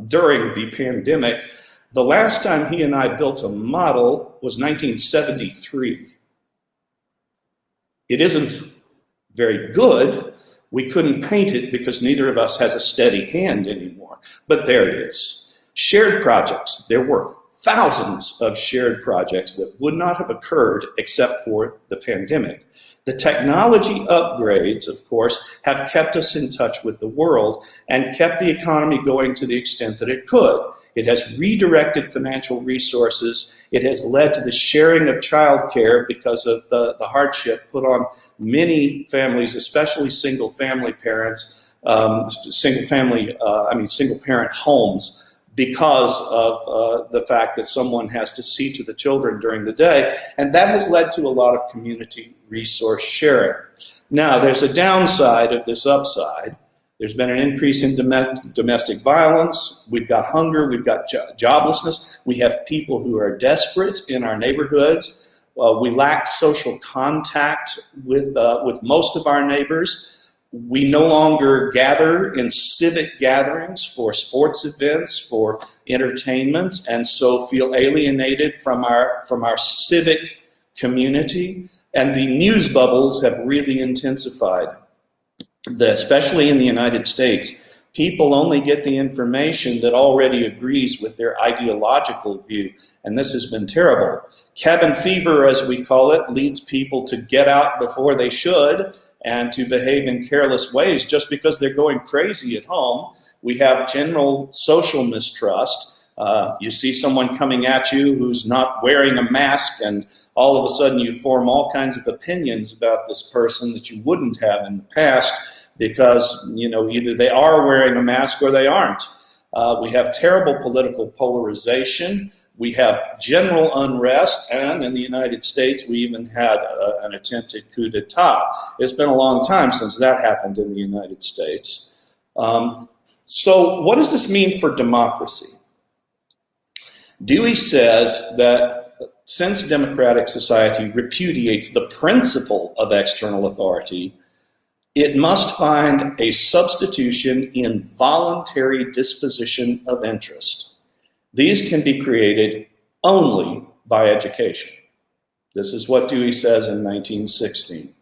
during the pandemic. The last time he and I built a model was 1973. It isn't very good. We couldn't paint it because neither of us has a steady hand anymore, but there it is. Shared projects. There were thousands of shared projects that would not have occurred except for the pandemic. The technology upgrades, of course, have kept us in touch with the world and kept the economy going to the extent that it could. It has redirected financial resources. It has led to the sharing of childcare because of the hardship put on many families, especially single-family parents, single-parent homes, because of the fact that someone has to see to the children during the day. And that has led to a lot of community resource sharing. Now, there's a downside of this upside. There's been an increase in domestic violence. We've got hunger. We've got joblessness. We have people who are desperate in our neighborhoods. We lack social contact with most of our neighbors. We no longer gather in civic gatherings for sports events, for entertainment, and so feel alienated from our civic community. And the news bubbles have really intensified. Especially in the United States, people only get the information that already agrees with their ideological view, and this has been terrible. Cabin fever, as we call it, leads people to get out before they should and to behave in careless ways just because they're going crazy at home. We have general social mistrust. You see someone coming at you who's not wearing a mask, and all of a sudden you form all kinds of opinions about this person that you wouldn't have in the past because, either they are wearing a mask or they aren't. We have terrible political polarization. We have general unrest, and in the United States, we even had an attempted coup d'etat. It's been a long time since that happened in the United States. So what does this mean for democracy? Dewey says that since democratic society repudiates the principle of external authority, it must find a substitution in voluntary disposition of interest. These can be created only by education. This is what Dewey says in 1916.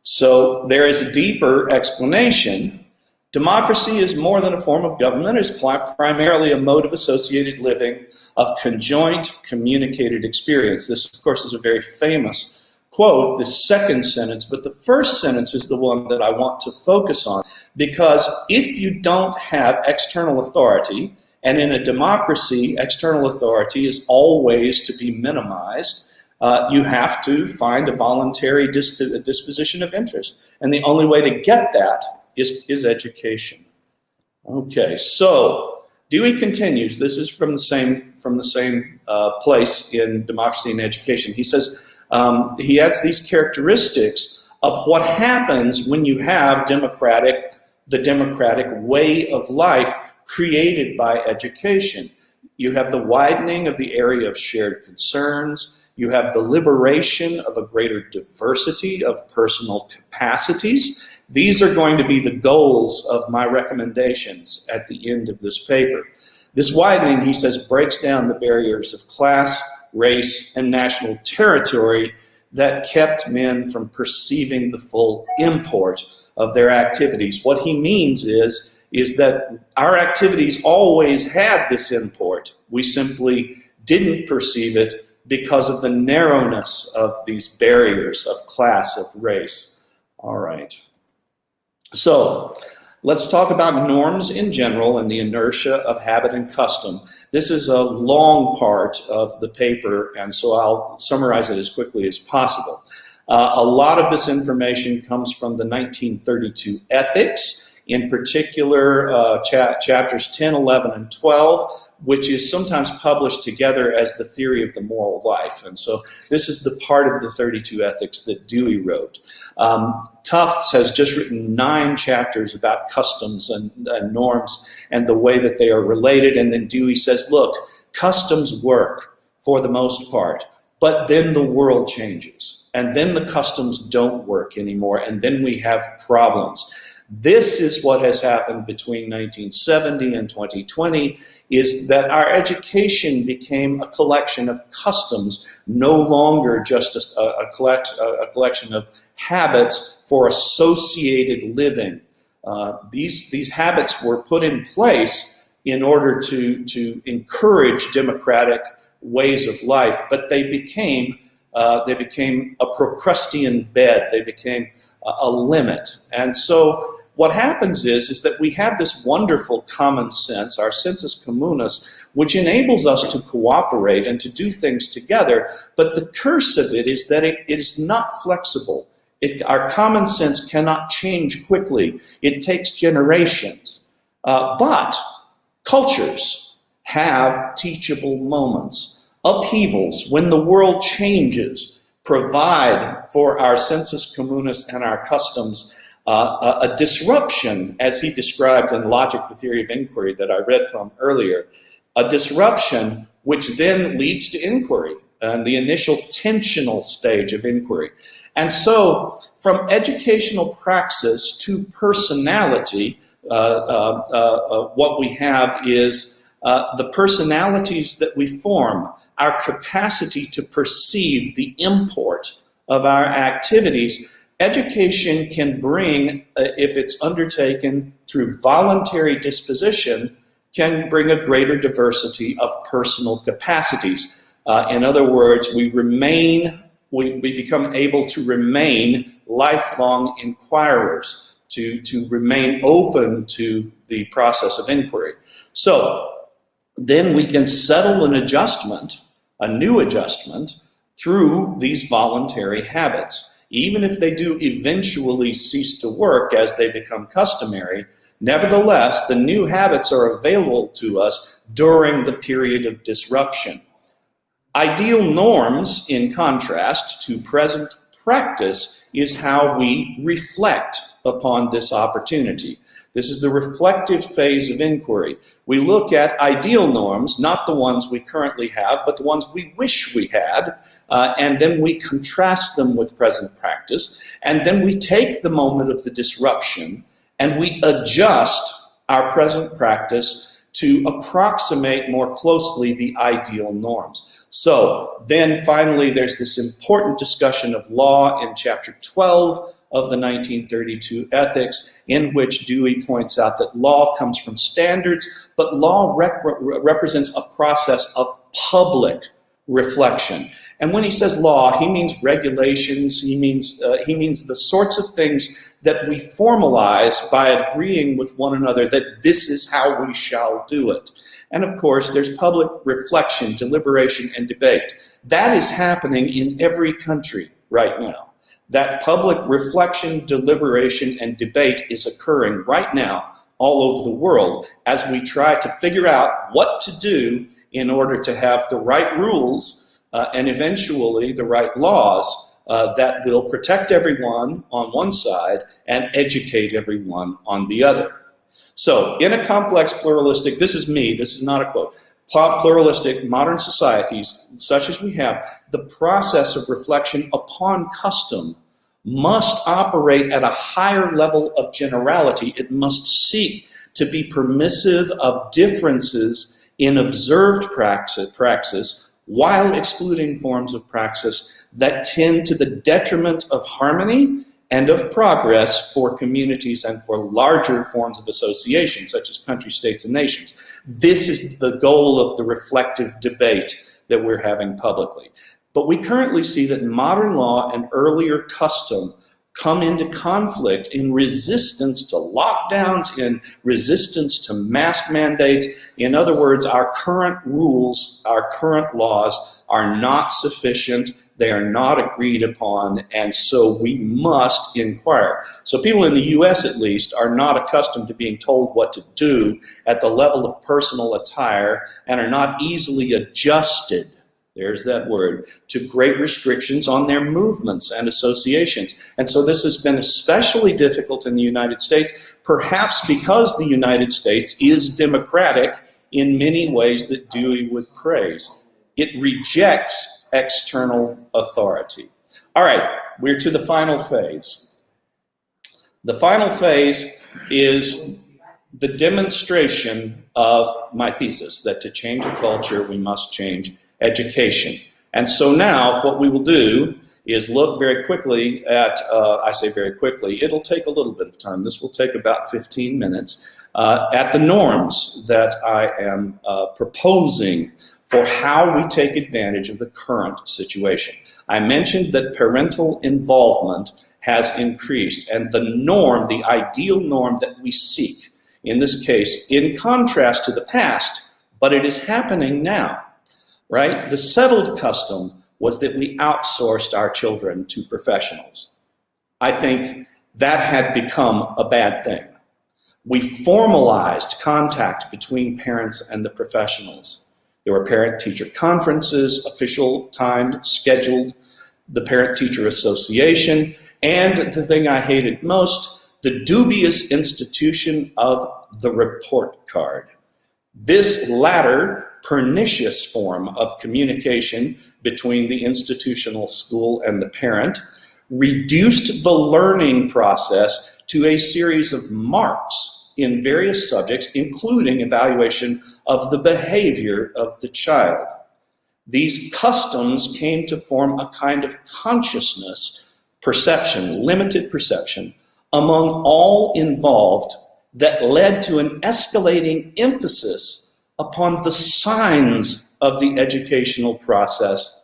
So there is a deeper explanation. Democracy is more than a form of government. It is primarily a mode of associated living, of conjoint communicated experience. This, of course, is a very famous quote, the second sentence, but the first sentence is the one that I want to focus on, because if you don't have external authority, and in a democracy, external authority is always to be minimized, you have to find a voluntary disposition of interest. And the only way to get that is education. Okay, so Dewey continues. This is from the same place in Democracy and Education. He says, he adds these characteristics of what happens when you have the democratic way of life created by education. You have the widening of the area of shared concerns. You have the liberation of a greater diversity of personal capacities. These are going to be the goals of my recommendations at the end of this paper. This widening, he says, breaks down the barriers of class, race, and national territory that kept men from perceiving the full import of their activities. What he means is that our activities always had this import. We simply didn't perceive it because of the narrowness of these barriers of class, of race. All right. So let's talk about norms in general and the inertia of habit and custom. This is a long part of the paper, and so I'll summarize it as quickly as possible. A lot of this information comes from the 1932 Ethics, in particular chapters 10, 11, and 12, which is sometimes published together as the theory of the moral life. And so this is the part of the 32 Ethics that Dewey wrote. Tufts has just written 9 chapters about customs and norms and the way that they are related. And then Dewey says, look, customs work for the most part, but then the world changes. And then the customs don't work anymore. And then we have problems. This is what has happened between 1970 and 2020, is that our education became a collection of customs, no longer just a collection of habits for associated living. These habits were put in place in order to encourage democratic ways of life, but they became a Procrustean bed. They became a limit. And so what happens is that we have this wonderful common sense, our sensus communis, which enables us to cooperate and to do things together. But the curse of it is that it is not flexible. Our common sense cannot change quickly. It takes generations. But cultures have teachable moments. Upheavals, when the world changes, provide for our sensus communis and our customs a disruption, as he described in Logic, the Theory of Inquiry that I read from earlier, a disruption which then leads to inquiry and the initial tensional stage of inquiry. And so from educational praxis to personality, what we have is the personalities that we form, our capacity to perceive the import of our activities. Education can bring, if it's undertaken through voluntary disposition, can bring a greater diversity of personal capacities. In other words, we become able to remain lifelong inquirers, to remain open to the process of inquiry. So then we can settle an adjustment, a new adjustment, through these voluntary habits. Even if they do eventually cease to work as they become customary, nevertheless, the new habits are available to us during the period of disruption. Ideal norms, in contrast to present practice, is how we reflect upon this opportunity. This is the reflective phase of inquiry. We look at ideal norms, not the ones we currently have, but the ones we wish we had, and then we contrast them with present practice, and then we take the moment of the disruption and we adjust our present practice to approximate more closely the ideal norms. So then finally there's this important discussion of law in chapter 12 of the 1932 Ethics, in which Dewey points out that law comes from standards, but law represents a process of public reflection. And when he says law, he means regulations, he means the sorts of things that we formalize by agreeing with one another that this is how we shall do it. And of course, there's public reflection, deliberation, and debate. That is happening in every country right now. That public reflection, deliberation, and debate is occurring right now all over the world as we try to figure out what to do in order to have the right rules and eventually the right laws that will protect everyone on one side and educate everyone on the other. So in a complex, pluralistic, this is me, this is not a quote, pluralistic modern societies such as we have, the process of reflection upon custom must operate at a higher level of generality. It must seek to be permissive of differences in observed praxis while excluding forms of praxis that tend to the detriment of harmony and of progress for communities and for larger forms of association, such as countries, states, and nations. This is the goal of the reflective debate that we're having publicly. But we currently see that modern law and earlier custom come into conflict in resistance to lockdowns, in resistance to mask mandates. In other words, our current rules, our current laws are not sufficient. They are not agreed upon, and so we must inquire. So people in the US, at least, are not accustomed to being told what to do at the level of personal attire and are not easily adjusted, there's that word, to great restrictions on their movements and associations. And so this has been especially difficult in the United States, perhaps because the United States is democratic in many ways that Dewey would praise. It rejects external authority. All right, we're to the final phase. The final phase is the demonstration of my thesis, that to change a culture, we must change education. And so now what we will do is look very quickly at, I say very quickly, it'll take a little bit of time. This will take about 15 minutes, at the norms that I am proposing for how we take advantage of the current situation. I mentioned that parental involvement has increased, and the norm, the ideal norm that we seek, in this case, in contrast to the past, but it is happening now, right? The settled custom was that we outsourced our children to professionals. I think that had become a bad thing. We formalized contact between parents and the professionals. There were parent-teacher conferences, official, timed, scheduled, the Parent-Teacher Association, and the thing I hated most, the dubious institution of the report card. This latter pernicious form of communication between the institutional school and the parent reduced the learning process to a series of marks in various subjects, including evaluation of the behavior of the child. These customs came to form a kind of consciousness, perception, limited perception, among all involved that led to an escalating emphasis upon the signs of the educational process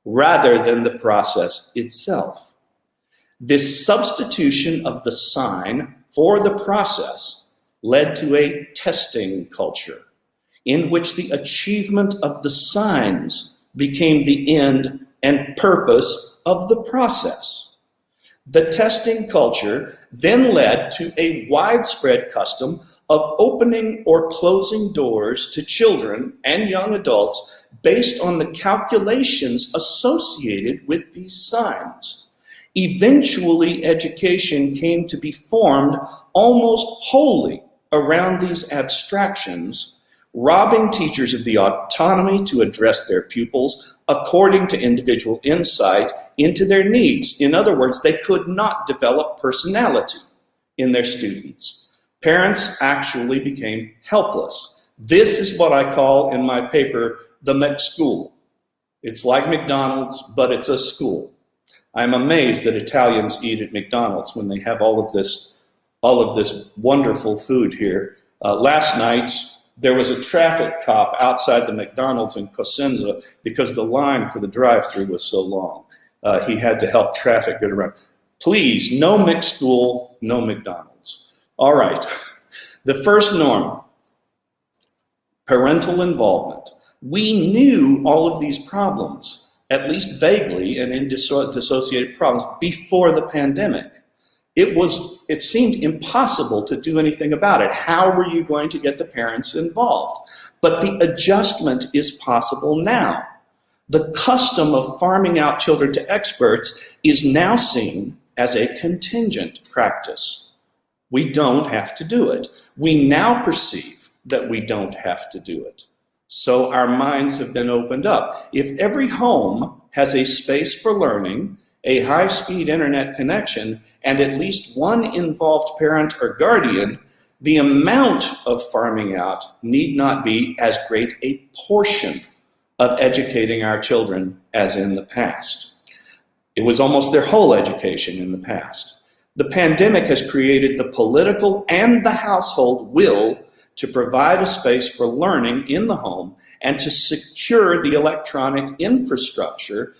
rather than the process itself. This substitution of the sign for the process led to a testing culture in which the achievement of the signs became the end and purpose of the process. The testing culture then led to a widespread custom of opening or closing doors to children and young adults based on the calculations associated with these signs. Eventually, education came to be formed almost wholly around these abstractions, robbing teachers of the autonomy to address their pupils according to individual insight into their needs. In other words, they could not develop personality in their students. Parents actually became helpless. This is what I call in my paper the McSchool. It's like McDonald's, but it's a school. I'm amazed that Italians eat at McDonald's when they have all of this wonderful food here. Last night, there was a traffic cop outside the McDonald's in Cosenza because the line for the drive-thru was so long. He had to help traffic get around. Please, no McSchool, no McDonald's. All right. The first norm, parental involvement. We knew all of these problems, at least vaguely and in dissociated problems, before the pandemic. It seemed impossible to do anything about it. How were you going to get the parents involved? But the adjustment is possible now. The custom of farming out children to experts is now seen as a contingent practice. We don't have to do it. We now perceive that we don't have to do it. So our minds have been opened up. If every home has a space for learning, a high-speed internet connection, and at least one involved parent or guardian, the amount of farming out need not be as great a portion of educating our children as in the past. It was almost their whole education in the past. The pandemic has created the political and the household will to provide a space for learning in the home and to secure the electronic infrastructure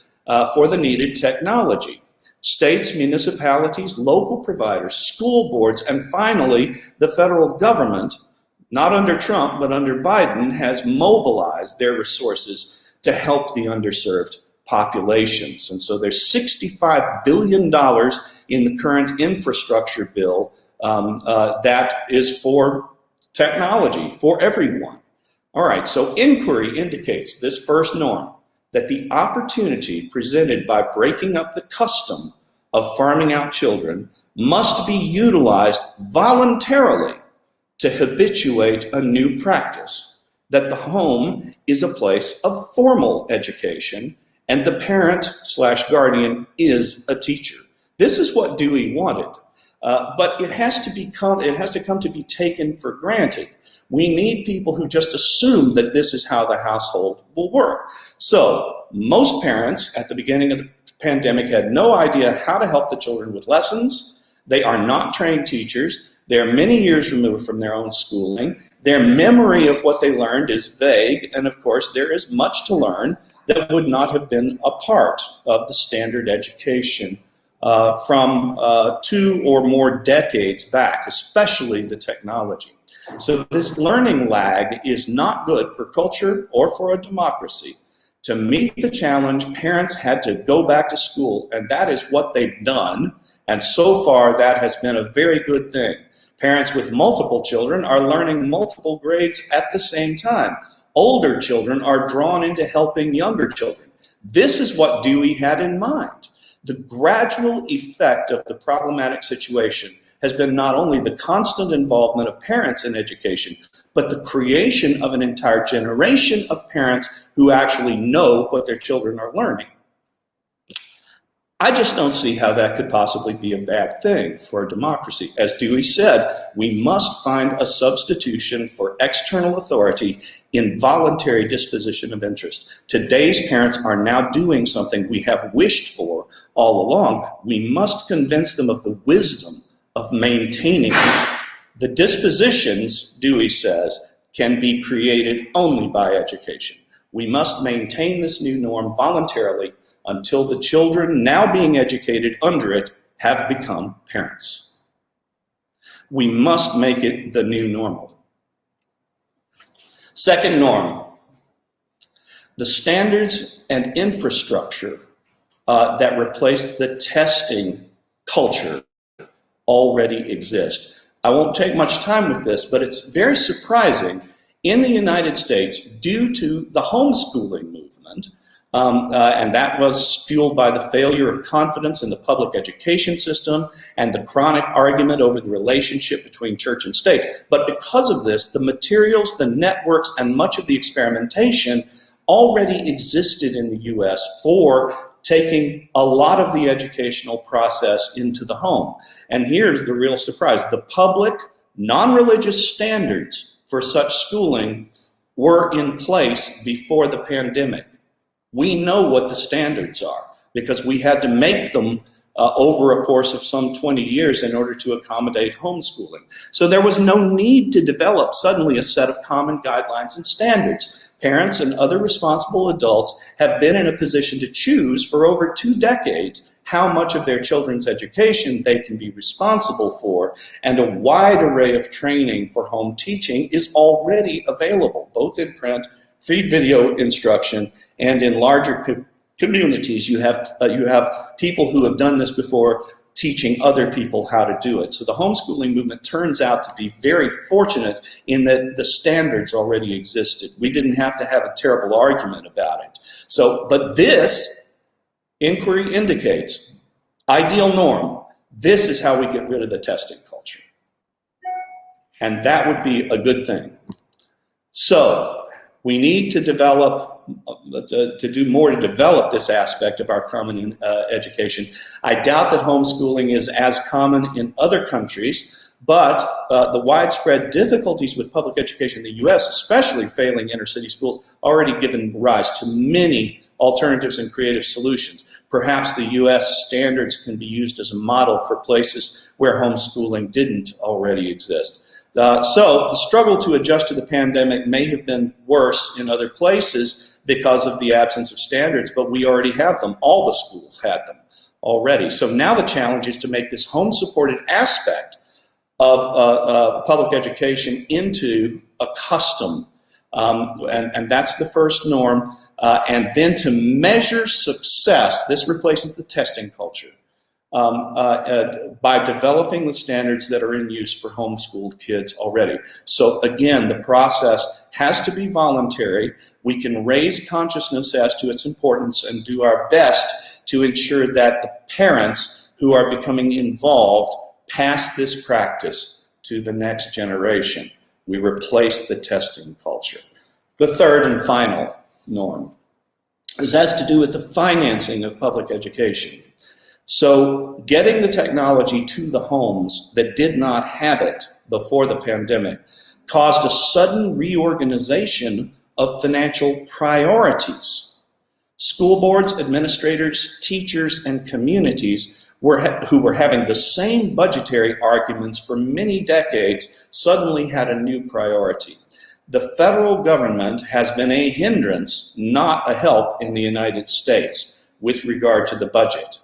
for the needed technology. States, municipalities, local providers, school boards, and finally, the federal government, not under Trump, but under Biden, has mobilized their resources to help the underserved populations. And so there's $65 billion in the current infrastructure bill that is for technology, for everyone. All right, so inquiry indicates this first norm, that the opportunity presented by breaking up the custom of farming out children must be utilized voluntarily to habituate a new practice, that the home is a place of formal education and the parent/guardian is a teacher. This is what Dewey wanted, but it has to come to be taken for granted. We need people who just assume that this is how the household will work. So most parents at the beginning of the pandemic had no idea how to help the children with lessons. They are not trained teachers. They're many years removed from their own schooling. Their memory of what they learned is vague, and of course there is much to learn that would not have been a part of the standard education from 2 or more decades back, especially the technology. So this learning lag is not good for culture or for a democracy. To meet the challenge, parents had to go back to school, and that is what they've done. And so far, that has been a very good thing. Parents with multiple children are learning multiple grades at the same time. Older children are drawn into helping younger children. This is what Dewey had in mind. The gradual effect of the problematic situation has been not only the constant involvement of parents in education, but the creation of an entire generation of parents who actually know what their children are learning. I just don't see how that could possibly be a bad thing for a democracy. As Dewey said, we must find a substitution for external authority in voluntary disposition of interest. Today's parents are now doing something we have wished for all along. We must convince them of the wisdom of maintaining it. The dispositions, Dewey says, can be created only by education. We must maintain this new norm voluntarily until the children now being educated under it have become parents. We must make it the new normal. Second norm, the standards and infrastructure that replace the testing culture already exist. I won't take much time with this, but it's very surprising in the United States, due to the homeschooling movement, and that was fueled by the failure of confidence in the public education system and the chronic argument over the relationship between church and state. But because of this, the materials, the networks, and much of the experimentation already existed in the US for taking a lot of the educational process into the home. And here's the real surprise. The public, non-religious standards for such schooling were in place before the pandemic. We know what the standards are because we had to make them over a course of some 20 years in order to accommodate homeschooling. So there was no need to develop suddenly a set of common guidelines and standards. Parents and other responsible adults have been in a position to choose for over 2 decades how much of their children's education they can be responsible for, and a wide array of training for home teaching is already available, both in print, free video instruction, and in larger communities. You have people who have done this before teaching other people how to do it. So the homeschooling movement turns out to be very fortunate in that the standards already existed. We didn't have to have a terrible argument about it. So, but this inquiry indicates, ideal norm, this is how we get rid of the testing culture. And that would be a good thing. So we need to develop, to do more to develop this aspect of our common education. I doubt that homeschooling is as common in other countries, but the widespread difficulties with public education in the US, especially failing inner city schools, already given rise to many alternatives and creative solutions. Perhaps the US standards can be used as a model for places where homeschooling didn't already exist. So the struggle to adjust to the pandemic may have been worse in other places because of the absence of standards, but we already have them. All the schools had them already. So now the challenge is to make this home-supported aspect of public education into a custom. And that's the first norm. And then to measure success, this replaces the testing culture. By developing the standards that are in use for homeschooled kids already. So again, the process has to be voluntary. We can raise consciousness as to its importance and do our best to ensure that the parents who are becoming involved pass this practice to the next generation. We replace the testing culture. The third and final norm has to do with the financing of public education. So getting the technology to the homes that did not have it before the pandemic caused a sudden reorganization of financial priorities. School boards, administrators, teachers, and communities who were having the same budgetary arguments for many decades suddenly had a new priority. The federal government has been a hindrance, not a help in the United States with regard to the budget.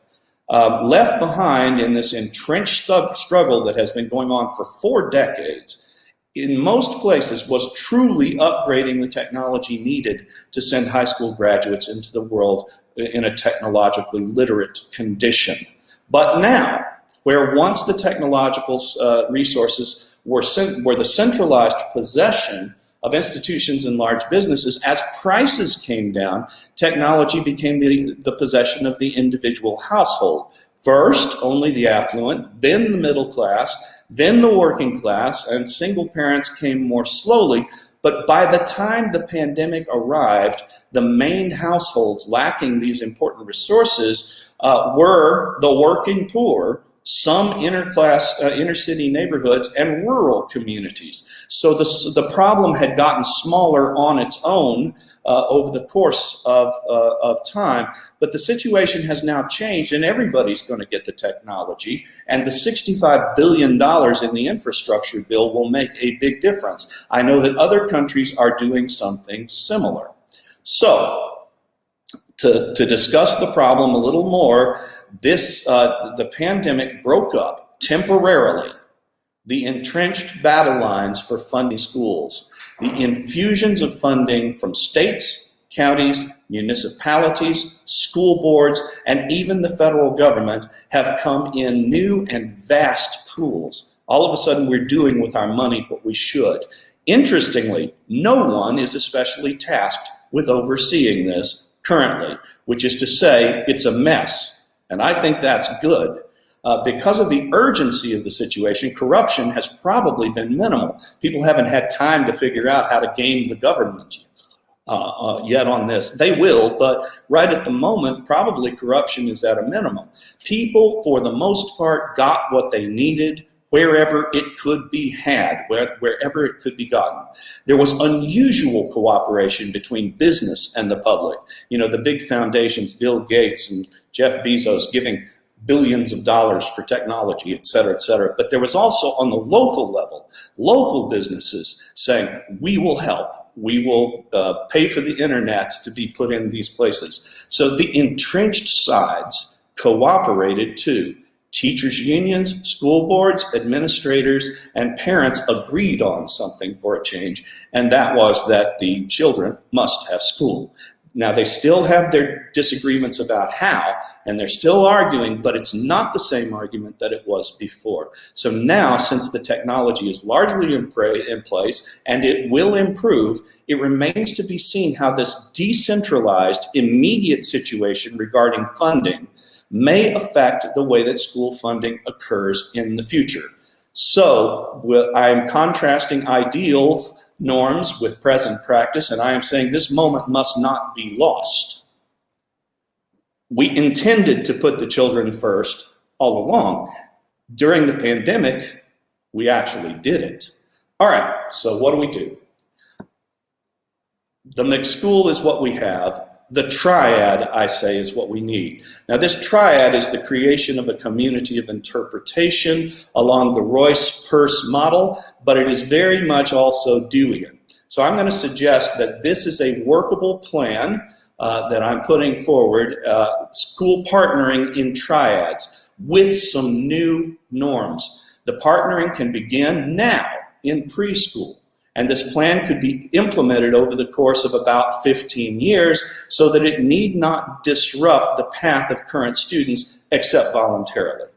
Left behind in this entrenched struggle that has been going on for 4 decades, in most places was truly upgrading the technology needed to send high school graduates into the world in a technologically literate condition. But now, where once the technological resources were the centralized possession of institutions and large businesses, as prices came down, technology became the possession of the individual household. First, only the affluent, then the middle class, then the working class, and single parents came more slowly. But by the time the pandemic arrived, the main households lacking these important resources were the working poor, some inner city neighborhoods, and rural communities. So the problem had gotten smaller on its own over the course of time, but the situation has now changed, and everybody's going to get the technology, and the $65 billion in the infrastructure bill will make a big difference. I know that other countries are doing something similar. So to discuss the problem a little more, the pandemic broke up temporarily the entrenched battle lines for funding schools. The infusions of funding from states, counties, municipalities, school boards, and even the federal government have come in new and vast pools. All of a sudden, we're doing with our money what we should. Interestingly, no one is especially tasked with overseeing this currently, which is to say it's a mess. And I think that's good. Because of the urgency of the situation, corruption has probably been minimal. People haven't had time to figure out how to game the government yet on this. They will, but right at the moment, probably corruption is at a minimum. People, for the most part, got what they needed wherever it could be had, wherever it could be gotten. There was unusual cooperation between business and the public. You know, the big foundations, Bill Gates and Jeff Bezos giving billions of dollars for technology, et cetera, et cetera. But there was also on the local level, local businesses saying, we will help. We will pay for the internet to be put in these places. So the entrenched sides cooperated too. Teachers' unions, school boards, administrators, and parents agreed on something for a change, and that was that the children must have school. Now, they still have their disagreements about how, and they're still arguing, but it's not the same argument that it was before. So now, since the technology is largely in place and it will improve, it remains to be seen how this decentralized, immediate situation regarding funding may affect the way that school funding occurs in the future. So I'm contrasting ideals, norms with present practice, and I am saying this moment must not be lost. We intended to put the children first all along. During the pandemic, we actually did it. All right, so what do? The mixed school is what we have. The triad, I say, is what we need. Now, this triad is the creation of a community of interpretation along the Royce-Peirce model, but it is very much also Deweyan. So I'm going to suggest that this is a workable plan that I'm putting forward, school partnering in triads with some new norms. The partnering can begin now in preschool. And this plan could be implemented over the course of about 15 years so that it need not disrupt the path of current students except voluntarily.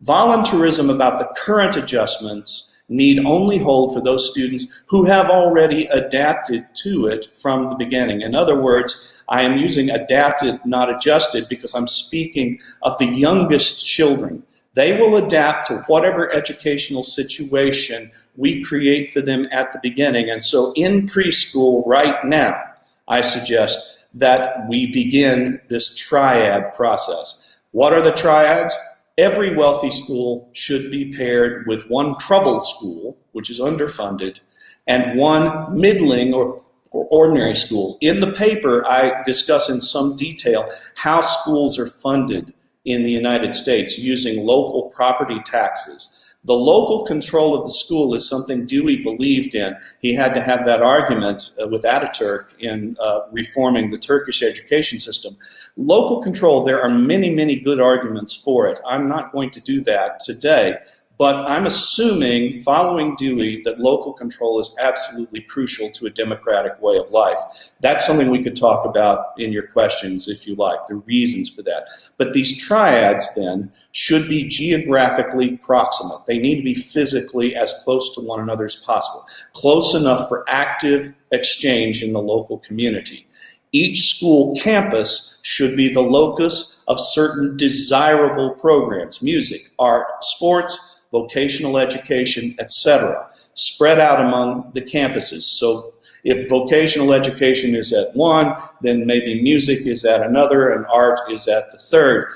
Voluntarism about the current adjustments need only hold for those students who have already adapted to it from the beginning. In other words, I am using adapted, not adjusted, because I'm speaking of the youngest children. They will adapt to whatever educational situation we create for them at the beginning. And so in preschool right now, I suggest that we begin this triad process. What are the triads? Every wealthy school should be paired with one troubled school, which is underfunded, and one middling or ordinary school. In the paper, I discuss in some detail how schools are funded in the United States using local property taxes. The local control of the school is something Dewey believed in. He had to have that argument with Ataturk in reforming the Turkish education system. Local control, there are many, many good arguments for it. I'm not going to do that today, but I'm assuming, following Dewey, that local control is absolutely crucial to a democratic way of life. That's something we could talk about in your questions, if you like, the reasons for that. But these triads, then, should be geographically proximate. They need to be physically as close to one another as possible, close enough for active exchange in the local community. Each school campus should be the locus of certain desirable programs: music, art, sports, vocational education, etc., spread out among the campuses. So if vocational education is at one, then maybe music is at another and art is at the third.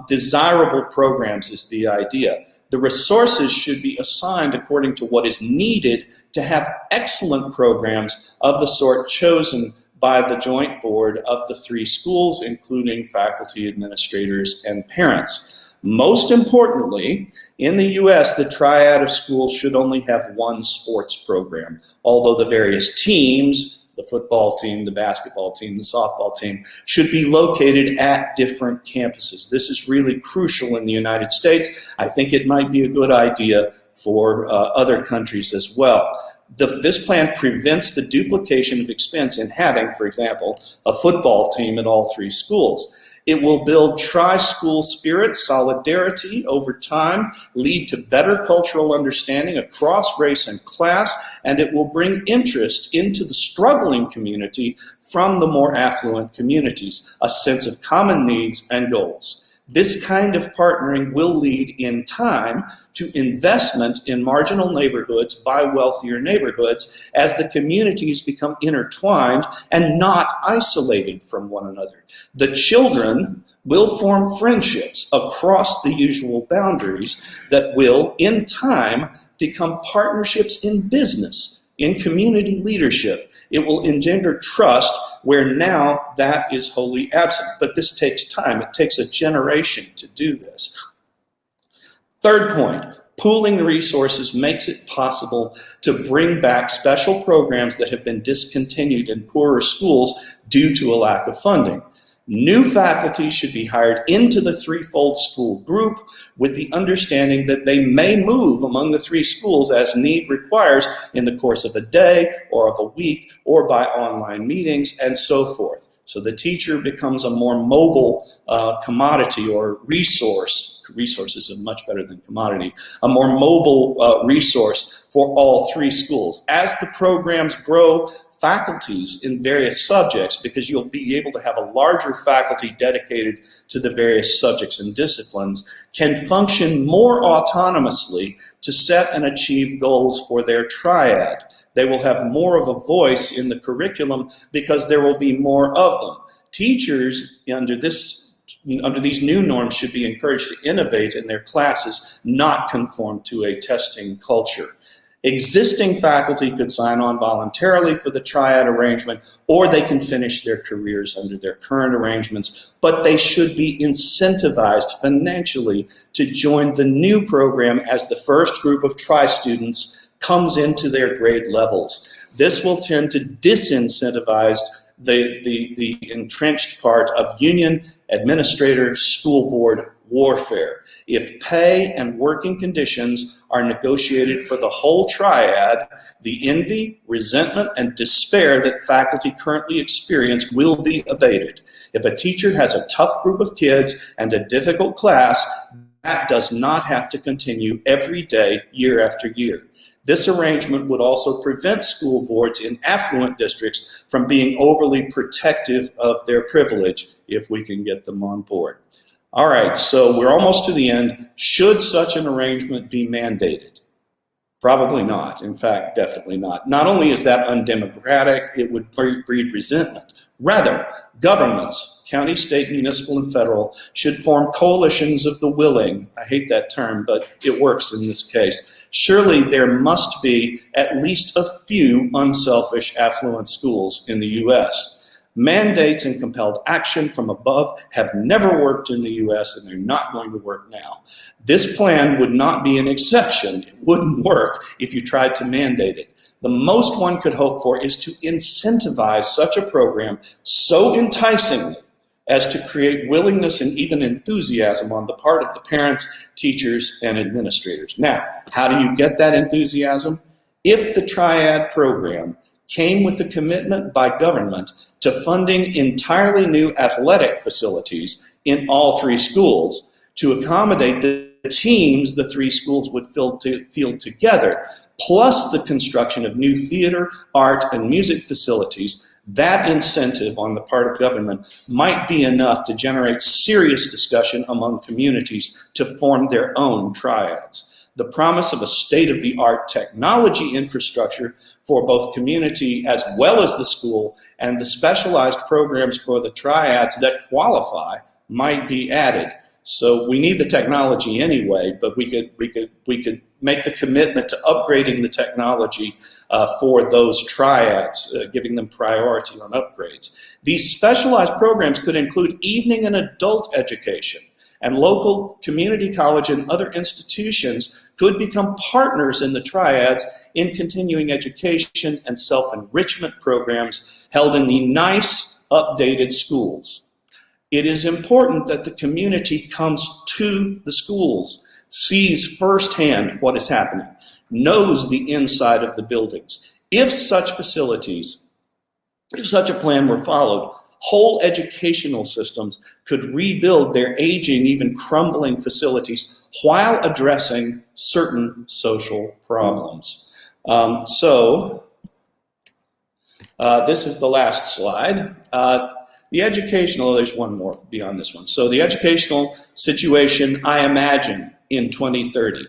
Desirable programs is the idea. The resources should be assigned according to what is needed to have excellent programs of the sort chosen by the joint board of the three schools, including faculty, administrators, and parents. Most importantly, in the US, the triad of schools should only have one sports program, although the various teams, the football team, the basketball team, the softball team, should be located at different campuses. This is really crucial in the United States. I think it might be a good idea for other countries as well. This plan prevents the duplication of expense in having, for example, a football team at all three schools. It will build tri-school spirit, solidarity over time, lead to better cultural understanding across race and class, and it will bring interest into the struggling community from the more affluent communities, a sense of common needs and goals. This kind of partnering will lead in time to investment in marginal neighborhoods by wealthier neighborhoods as the communities become intertwined and not isolated from one another. The children will form friendships across the usual boundaries that will, in time, become partnerships in business, in community leadership. It will engender trust where now that is wholly absent. But this takes time. It takes a generation to do this. Third point, pooling the resources makes it possible to bring back special programs that have been discontinued in poorer schools due to a lack of funding. New faculty should be hired into the threefold school group with the understanding that they may move among the three schools as need requires in the course of a day or of a week or by online meetings and so forth. So the teacher becomes a more mobile commodity or resource. Resources are much better than commodity. A more mobile resource for all three schools. As the programs grow, faculties in various subjects, because you'll be able to have a larger faculty dedicated to the various subjects and disciplines, can function more autonomously to set and achieve goals for their triad. They will have more of a voice in the curriculum because there will be more of them. Teachers under these new norms should be encouraged to innovate in their classes, not conform to a testing culture. Existing faculty could sign on voluntarily for the triad arrangement, or they can finish their careers under their current arrangements, but they should be incentivized financially to join the new program as the first group of tri-students comes into their grade levels. This will tend to disincentivize the entrenched part of union, administrator, school board warfare. If pay and working conditions are negotiated for the whole triad, the envy, resentment, and despair that faculty currently experience will be abated. If a teacher has a tough group of kids and a difficult class, that does not have to continue every day, year after year. This arrangement would also prevent school boards in affluent districts from being overly protective of their privilege if we can get them on board. All right, so we're almost to the end. Should such an arrangement be mandated? Probably not. In fact, definitely not. Not only is that undemocratic, it would breed resentment. Rather, governments, county, state, municipal, and federal, should form coalitions of the willing. I hate that term, but it works in this case. Surely there must be at least a few unselfish affluent schools in the U.S. Mandates and compelled action from above have never worked in the U.S. and they're not going to work now. This plan would not be an exception. It wouldn't work if you tried to mandate it. The most one could hope for is to incentivize such a program so enticingly as to create willingness and even enthusiasm on the part of the parents, teachers, and administrators. Now, how do you get that enthusiasm? If the triad program came with the commitment by government to funding entirely new athletic facilities in all three schools to accommodate the teams the three schools would field together, plus the construction of new theater, art, and music facilities, that incentive on the part of government might be enough to generate serious discussion among communities to form their own triads. The promise of a state-of-the-art technology infrastructure for both community as well as the school and the specialized programs for the triads that qualify might be added. So we need the technology anyway, but we could make the commitment to upgrading the technology for those triads, giving them priority on upgrades. These specialized programs could include evening and adult education, and local community college and other institutions could become partners in the triads in continuing education and self-enrichment programs held in the nice, updated schools. It is important that the community comes to the schools, sees firsthand what is happening, knows the inside of the buildings. If such facilities, if such a plan were followed, whole educational systems could rebuild their aging, even crumbling facilities while addressing certain social problems. This is the last slide. The educational, there's one more beyond this one. So the educational situation, I imagine, in 2030.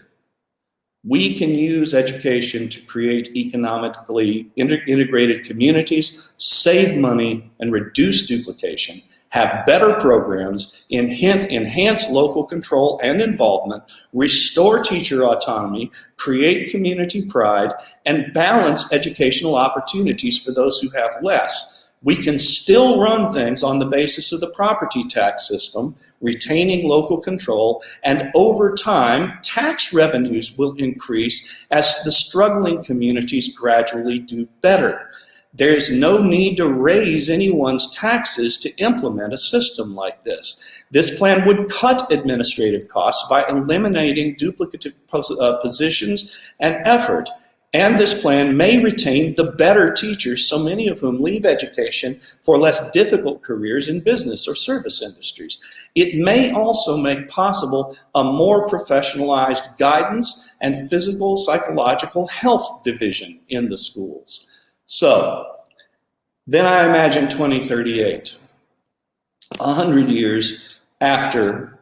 We can use education to create economically integrated communities, save money, and reduce duplication, have better programs, enhance local control and involvement, restore teacher autonomy, create community pride, and balance educational opportunities for those who have less. We can still run things on the basis of the property tax system, retaining local control, and over time, tax revenues will increase as the struggling communities gradually do better. There is no need to raise anyone's taxes to implement a system like this. This plan would cut administrative costs by eliminating duplicative positions and effort, And this plan may retain the better teachers, so many of whom leave education for less difficult careers in business or service industries. It may also make possible a more professionalized guidance and physical, psychological health division in the schools. So, then I imagine 2038, 100 years after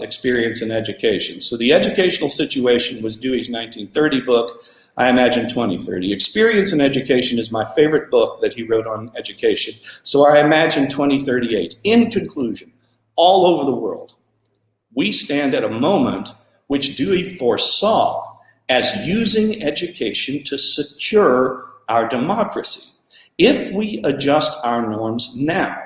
experience in education. So the educational situation was Dewey's 1930 book. I imagine 2030. Experience in Education is my favorite book that he wrote on education. So I imagine 2038. In conclusion, all over the world, we stand at a moment which Dewey foresaw as using education to secure our democracy. If we adjust our norms now,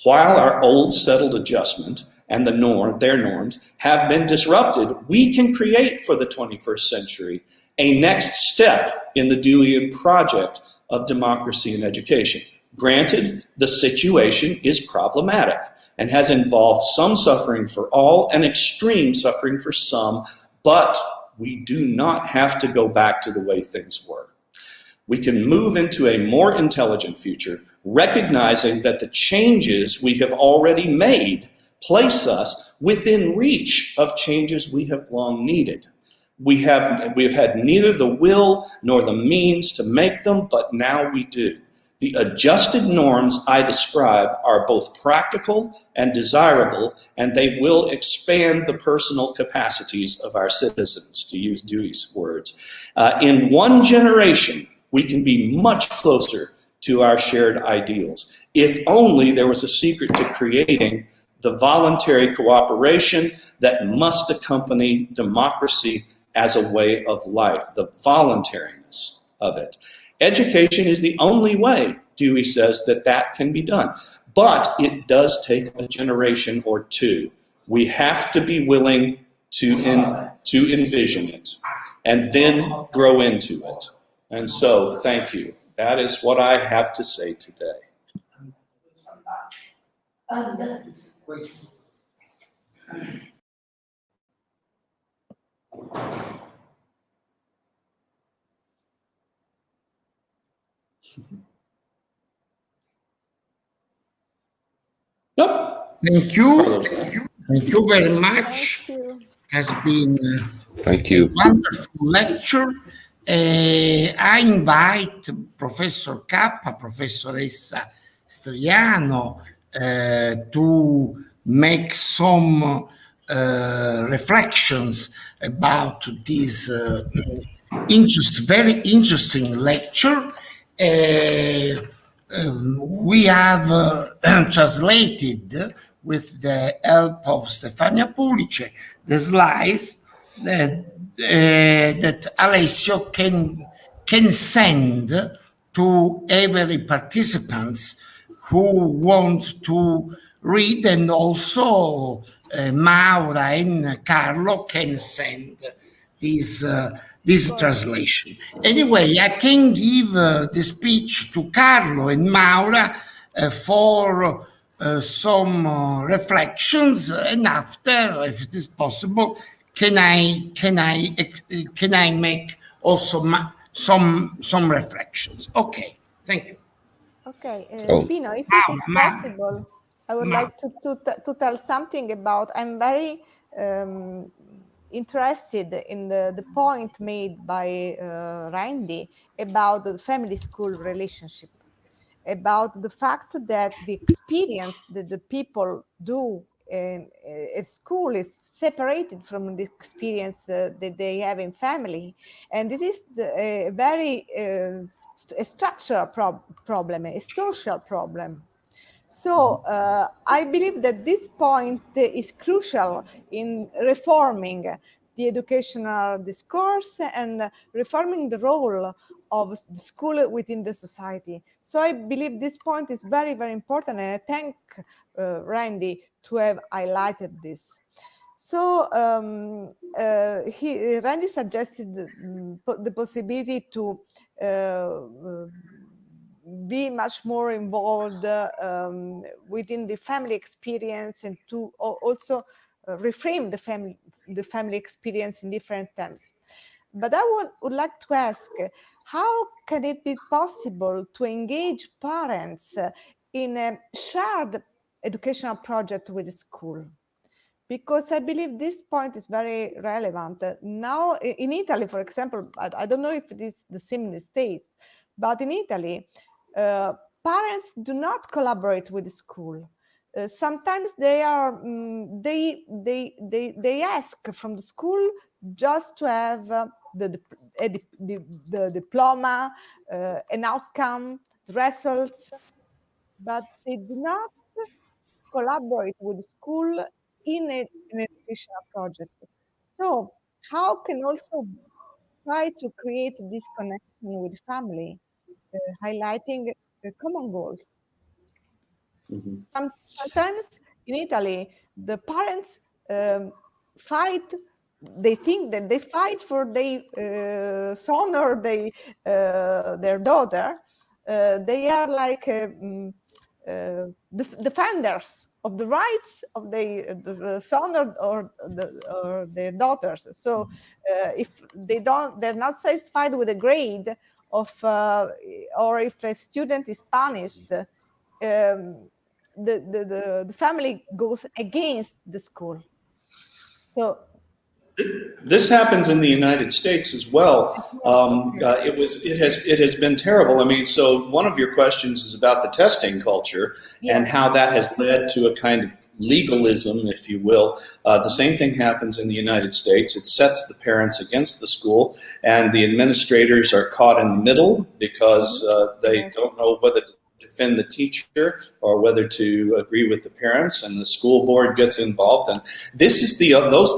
while our old settled adjustment and their norms have been disrupted, we can create for the 21st century a next step in the Deweyan project of democracy in education. Granted, the situation is problematic and has involved some suffering for all and extreme suffering for some, but we do not have to go back to the way things were. We can move into a more intelligent future, recognizing that the changes we have already made place us within reach of changes we have long needed. We have had neither the will nor the means to make them, but now we do. The adjusted norms I describe are both practical and desirable, and they will expand the personal capacities of our citizens, to use Dewey's words. In one generation, we can be much closer to our shared ideals. If only there was a secret to creating the voluntary cooperation that must accompany democracy as a way of life, the voluntariness of it. Education is the only way, Dewey says, that can be done. But it does take a generation or two. We have to be willing to envision it and then grow into it. And so, thank you. That is what I have to say today. Thank you. Thank you very much. It has been a wonderful lecture. I invite Professor Cappa, Professoressa Striano to make some reflections about this very interesting lecture. We have translated, with the help of Stefania Pulice, the slides that Alessio can send to every participants who want to read, and also Maura and Carlo can send this translation. Anyway, I can give the speech to Carlo and Maura for some reflections, and after, if it is possible, can I make also some reflections? Okay, thank you. Okay, Pino, if it is possible, I would like to tell something about. I'm very interested in the point made by Randy about the family school relationship, about the fact that the experience that the people do at school is separated from the experience that they have in family. And this is a very a structural problem, a social problem. So I believe that this point is crucial in reforming the educational discourse and reforming the role of the school within the society. So I believe this point is very, very important, and I thank Randy to have highlighted this. So Randy suggested the possibility to be much more involved within the family experience, and to also reframe the family experience in different terms. But I would like to ask, how can it be possible to engage parents in a shared educational project with the school? Because I believe this point is very relevant. Now, in Italy, for example, I don't know if it is the same in the States, but in Italy, parents do not collaborate with the school. Sometimes they ask from the school just to have the diploma, an outcome, results, but they do not collaborate with the school in an educational project. So how can also try to create this connection with family, highlighting the common goals? Sometimes in Italy, the parents fight. They think that they fight for their son or their daughter. They are like defenders of the rights of the son or their daughters. So if they're not satisfied with a grade of, or if a student is punished, the family goes against the school. So this happens in the United States as well. It has been terrible. I mean, so one of your questions is about the testing culture and how that has led to a kind of legalism, if you will. The same thing happens in the United States. It sets the parents against the school, and the administrators are caught in the middle because they don't know whether to defend the teacher or whether to agree with the parents, and the school board gets involved. And this is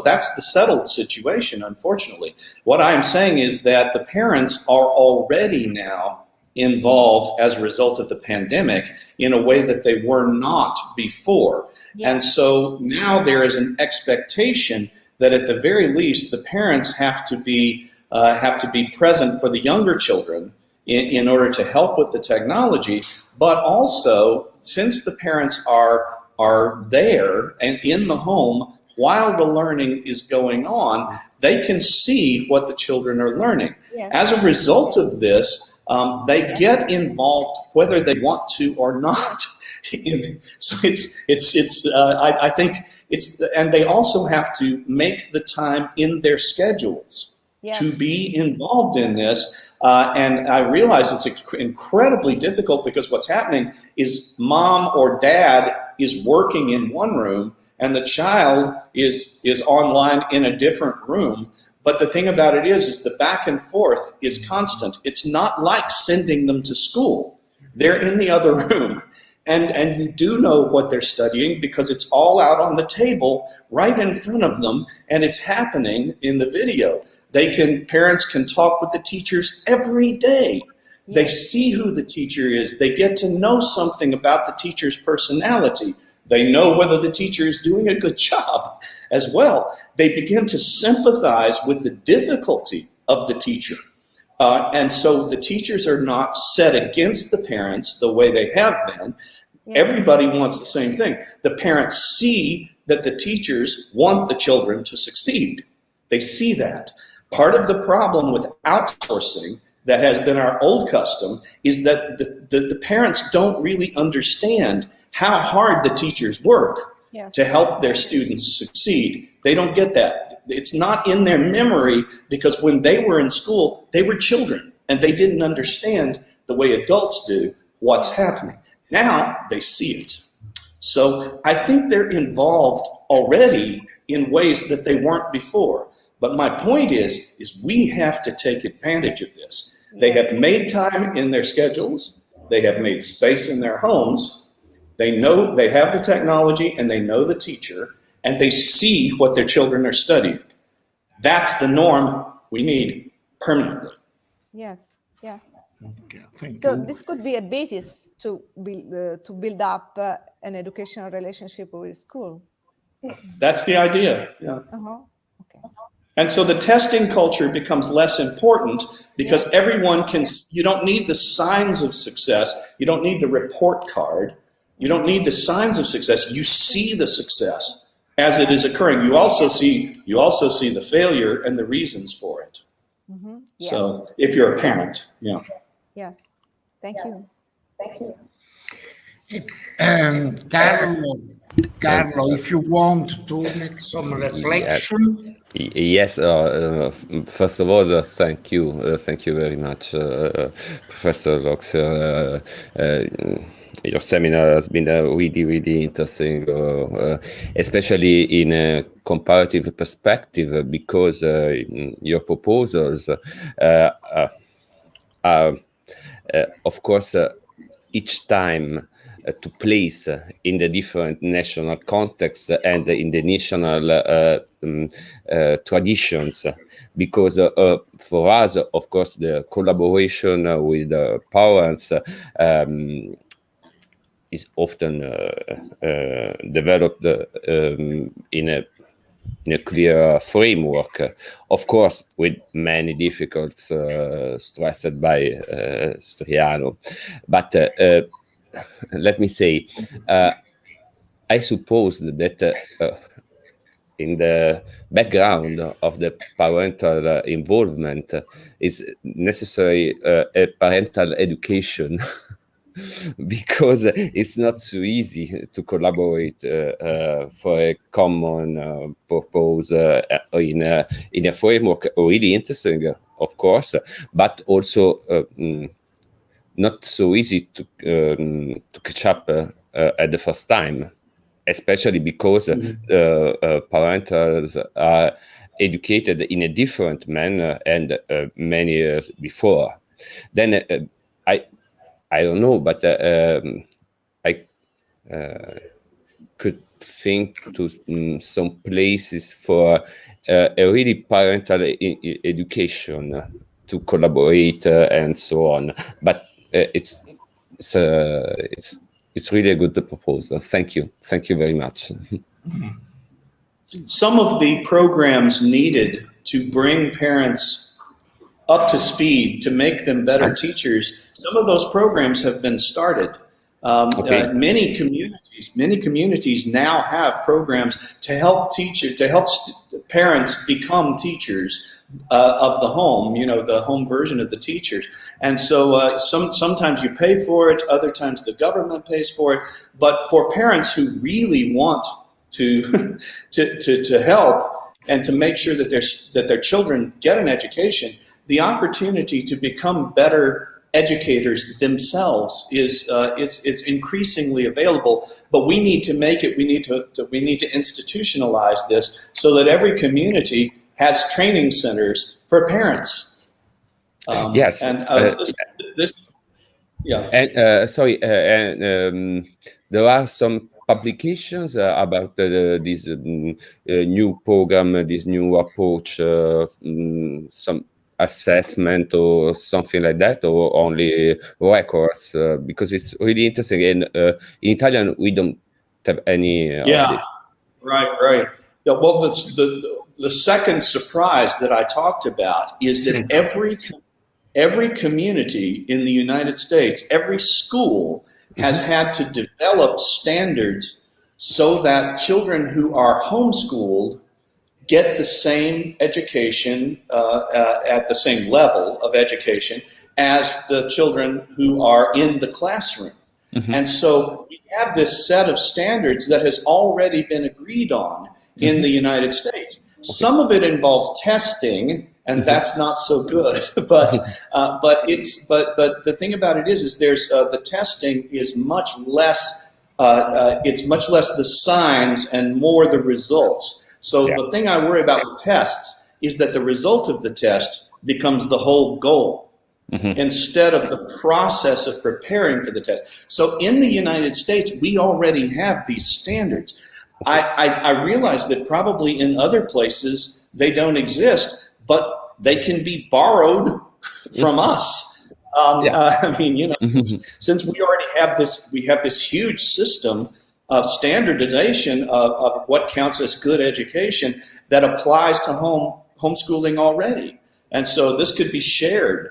that's the settled situation, unfortunately. What I'm saying is that the parents are already now involved as a result of the pandemic in a way that they were not before. And so now there is an expectation that at the very least the parents have to be present for the younger children in order to help with the technology. But also, since the parents are there and in the home while the learning is going on, they can see what the children are learning. As a result of this, they get involved whether they want to or not. So I think and they also have to make the time in their schedules to be involved in this. And I realize it's incredibly difficult because what's happening is mom or dad is working in one room and the child is online in a different room. But the thing about it is the back and forth is constant. It's not like sending them to school. They're in the other room. And you do know what they're studying because it's all out on the table right in front of them, and it's happening in the video. Parents can talk with the teachers every day. They see who the teacher is. They get to know something about the teacher's personality. They know whether the teacher is doing a good job as well. They begin to sympathize with the difficulty of the teacher. And so the teachers are not set against the parents the way they have been. Everybody wants the same thing. The parents see that the teachers want the children to succeed. They see that. Part of the problem with outsourcing that has been our old custom is that the parents don't really understand how hard the teachers work to help their students succeed. They don't get that. It's not in their memory because when they were in school, they were children and they didn't understand the way adults do what's happening. Now they see it. So I think they're involved already in ways that they weren't before. But my point is we have to take advantage of this. They have made time in their schedules. They have made space in their homes. They know they have the technology and they know the teacher and they see what their children are studying. That's the norm we need permanently. Yes. Okay, so this could be a basis to build up an educational relationship with school. That's the idea. Yeah. Okay. And so the testing culture becomes less important because everyone you don't need the signs of success. You don't need the report card. You don't need the signs of success. You see the success as it is occurring. You also see the failure and the reasons for it. Yes. So if you're a parent, yeah. Yes. Thank you. Thank you. Carlo, if you want to make some reflection. Yes, first of all, thank you very much, Professor AUXIER. Your seminar has been really, really interesting, especially in a comparative perspective, because your proposals are, of course, each time to place in the different national context and in the national traditions, because for us, of course, the collaboration with parents is often developed in a clear framework, of course, with many difficulties stressed by Striano. But let me say, I suppose that in the background of the parental involvement is necessary a parental education. Because it's not so easy to collaborate for a common purpose in a framework really interesting, of course, but also not so easy to catch up at the first time, especially because parents are educated in a different manner and many years before. Then I don't know, but I could think to some places for a really parental education to collaborate and so on. But it's really a good proposal. Thank you very much. Some of the programs needed to bring parents up to speed, to make them better teachers, some of those programs have been started. Many communities now have programs to help parents become teachers of the home, the home version of the teachers. And so sometimes you pay for it, other times the government pays for it. But for parents who really want to to help and to make sure that their children get an education, the opportunity to become better educators themselves is increasingly available. But we need to make it. We need to institutionalize this so that every community has training centers for parents. Yes. And yeah. And sorry. And there are some publications about this new program, this new approach, some assessment or something like that, or only records, because it's really interesting. And in Italian, we don't have any of this. Right. Yeah, well, the second surprise that I talked about is that every community in the United States, every school has had to develop standards so that children who are homeschooled get the same education at the same level of education as the children who are in the classroom. And so we have this set of standards that has already been agreed on in the United States. Some of it involves testing, and that's not so good. But the thing about it is there's the testing is much less. It's much less the signs and more the results. So the thing I worry about with tests is that the result of the test becomes the whole goal instead of the process of preparing for the test. So in the United States, we already have these standards. I realize that probably in other places they don't exist, but they can be borrowed from us. I mean, since we already have this huge system of standardization of what counts as good education that applies to homeschooling already. And so this could be shared.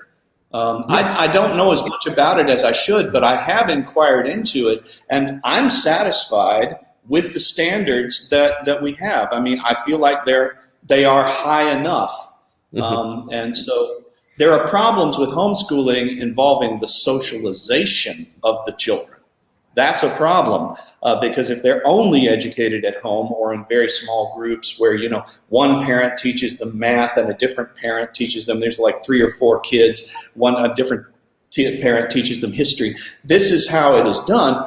I don't know as much about it as I should, but I have inquired into it, and I'm satisfied with the standards that we have. I mean, I feel like they are high enough And so there are problems with homeschooling involving the socialization of the children. That's a problem because if they're only educated at home or in very small groups where, you know, one parent teaches them math and a different parent teaches them, there's like 3 or 4 kids, a different parent teaches them history. This is how it is done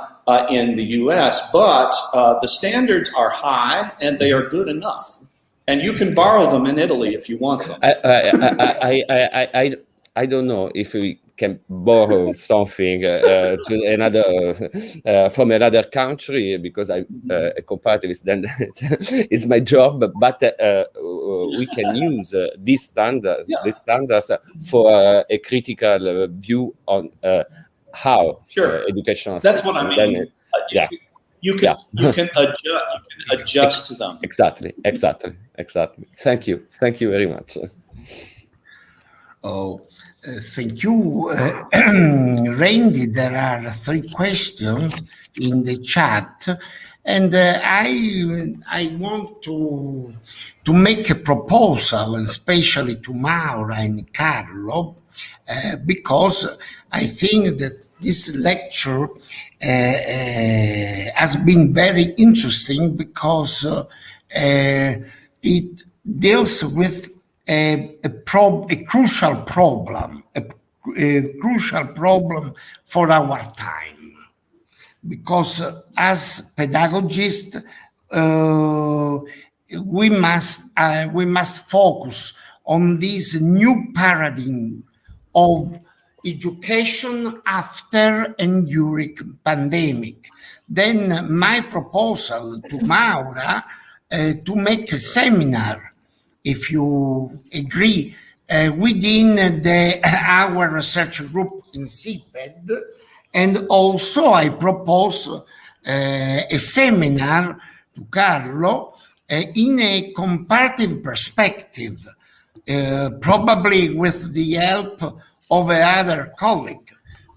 in the US, but the standards are high and they are good enough. And you can borrow them in Italy if you want them. I don't know if we can borrow something to another from another country, because I'm a comparativist, then it's my job. But we can use these standards, for a critical view on how educational. That's what I mean. You can adjust to them. Exactly. Thank you very much. Thank you, Randy. There are 3 questions in the chat, and I want to make a proposal, and especially to Maura and Carlo, because I think that this lecture has been very interesting because it deals with a crucial problem for our time, because as pedagogists we must focus on this new paradigm of education after and during pandemic. Then my proposal to Maura to make a seminar, if you agree, within our research group in CPED, and also I propose a seminar to Carlo in a comparative perspective, probably with the help of another colleague,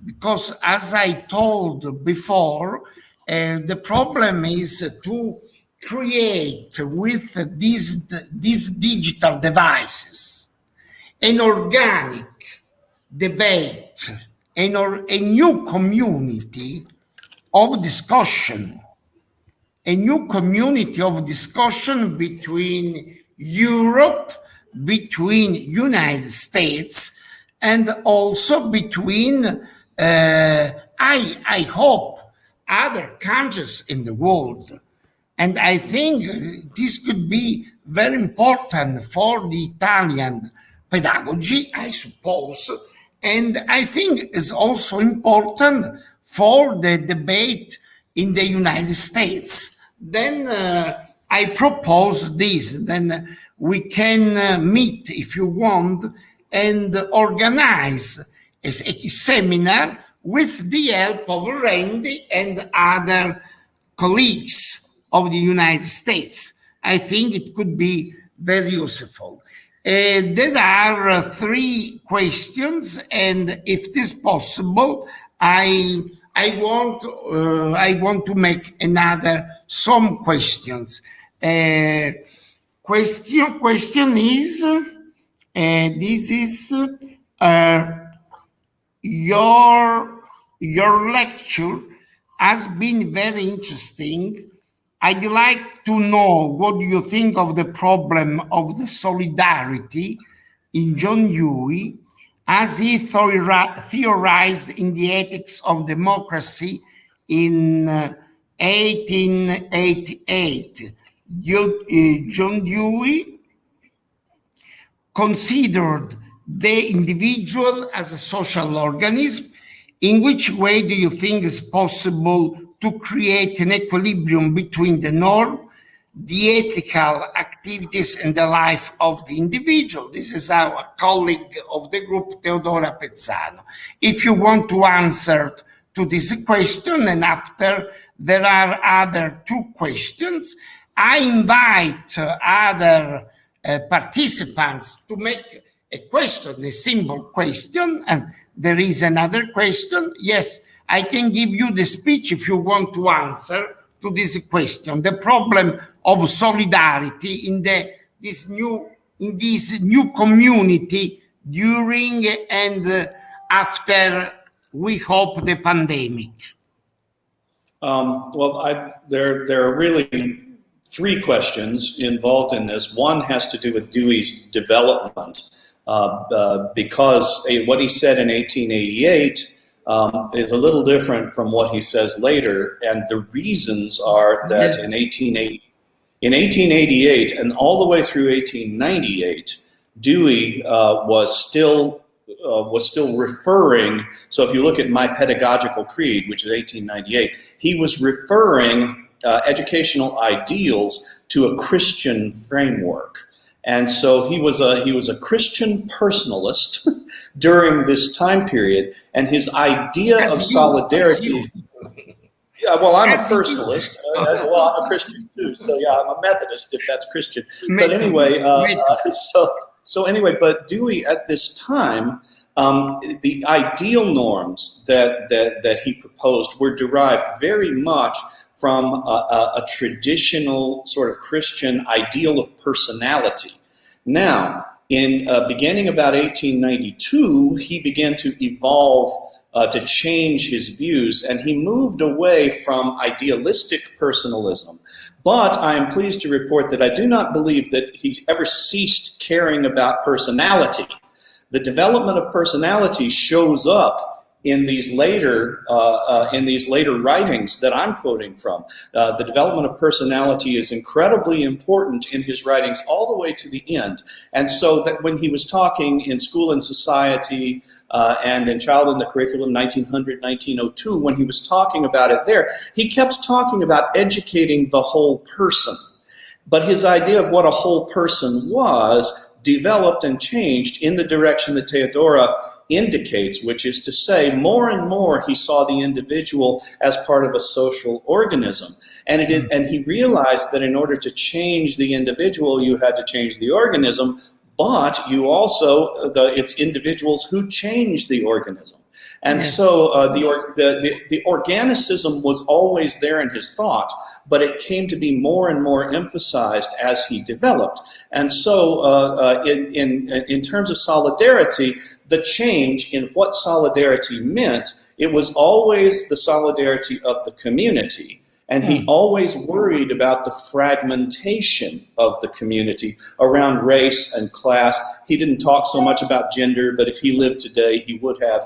because as I told before, the problem is to create with these digital devices an organic debate, a new community of discussion, between Europe, between United States, and also between, I hope, other countries in the world. And I think this could be very important for the Italian pedagogy, I suppose. And I think it's also important for the debate in the United States. Then I propose this. Then we can meet, if you want, and organize a seminar with the help of Randy and other colleagues of the United States. I think it could be very useful. There are 3 questions, and if it is possible, I want to make some questions. Question is, this is your lecture has been very interesting. I'd like to know what you think of the problem of the solidarity in John Dewey, as he theorized in the Ethics of Democracy in 1888. John Dewey considered the individual as a social organism. In which way do you think is possible to create an equilibrium between the norm, the ethical activities, and the life of the individual? This is our colleague of the group, Teodora Pezzano. If you want to answer to this question, and after there are other 2 questions, I invite other participants to make a question, a simple question, and there is another question. Yes, I can give you the speech if you want to answer to this question. The problem of solidarity in this new in this new community during and after, we hope, the pandemic? Well, there are really three questions involved in this. One has to do with Dewey's development, because what he said in 1888 is a little different from what he says later, and the reasons are that in 1888 and all the way through 1898, Dewey was still referring. So if you look at My Pedagogical Creed, which is 1898, he was referring educational ideals to a Christian framework. And so he was a Christian personalist during this time period, and his idea of solidarity. Yeah, well, I'm a personalist. Well, I'm a Christian too, so yeah, I'm a Methodist if that's Christian. But anyway, so anyway, but Dewey at this time, the ideal norms that he proposed were derived very much from a traditional sort of Christian ideal of personality. Now, in beginning about 1892, he began to evolve, to change his views, and he moved away from idealistic personalism. But I am pleased to report that I do not believe that he ever ceased caring about personality. The development of personality shows up in these later writings that I'm quoting from. The development of personality is incredibly important in his writings all the way to the end. And so that when he was talking in School and Society and in Child in the Curriculum 1900, 1902, when he was talking about it there, he kept talking about educating the whole person. But his idea of what a whole person was developed and changed in the direction that Theodora indicates, which is to say, more and more he saw the individual as part of a social organism. And he realized that in order to change the individual, you had to change the organism, but you also, it's individuals who change the organism. And so the organicism was always there in his thought, but it came to be more and more emphasized as he developed. And so in terms of solidarity, the change in what solidarity meant, it was always the solidarity of the community. And he always worried about the fragmentation of the community around race and class. He didn't talk so much about gender, but if he lived today, he would have.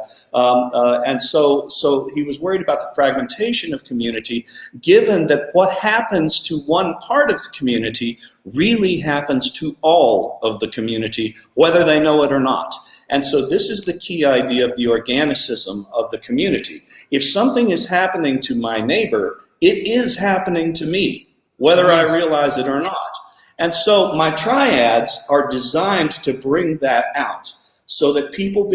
And so he was worried about the fragmentation of community, given that what happens to one part of the community really happens to all of the community, whether they know it or not. And so this is the key idea of the organicism of the community. If something is happening to my neighbor, it is happening to me, whether I realize it or not. And so my triads are designed to bring that out so that people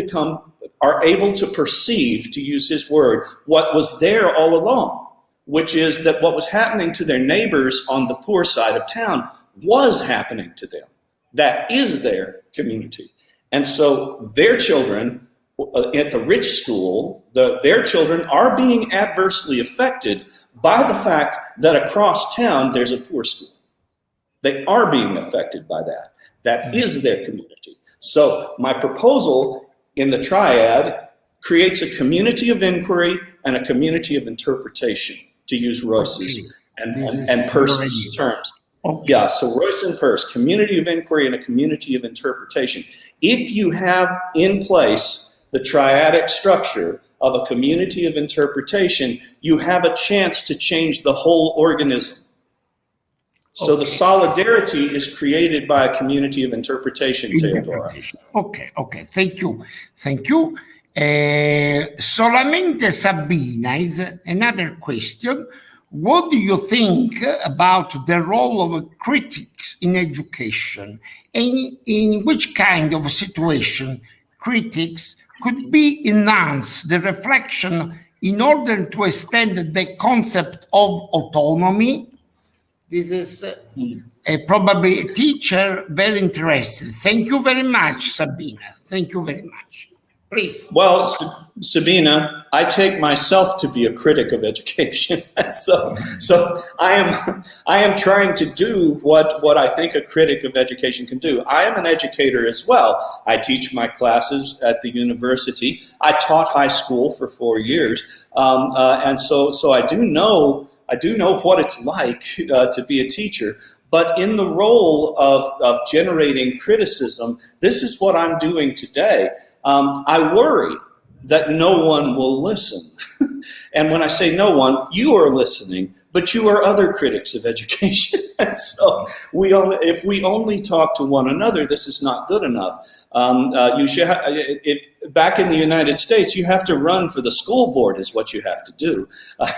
are able to perceive, to use his word, what was there all along, which is that what was happening to their neighbors on the poor side of town was happening to them. That is their community. And so their children at the rich school, their children are being adversely affected by the fact that across town there's a poor school. They are being affected by that. That is their community. So my proposal in the triad creates a community of inquiry and a community of interpretation, to use Royce's and Peirce's terms. Okay. Yeah, so Royce and Peirce, community of inquiry and a community of interpretation. If you have in place the triadic structure of a community of interpretation, you have a chance to change the whole organism. So the solidarity is created by a community of interpretation, Theodora. Okay, thank you. Solamente Sabina is another question. What do you think about the role of critics in education? And in which kind of situation critics could be enhance the reflection in order to extend the concept of autonomy? This is probably a teacher very interested. Thank you very much, Sabina. Thank you very much. Please. Well, Sabina, I take myself to be a critic of education. so I am trying to do what I think a critic of education can do. I am an educator as well. I teach my classes at the university. I taught high school for 4 years, and so I do know what it's like to be a teacher. But in the role of generating criticism, this is what I'm doing today. I worry that no one will listen. And when I say no one, you are listening, but you are other critics of education. And so if we only talk to one another, this is not good enough. Back in the United States, you have to run for the school board is what you have to do.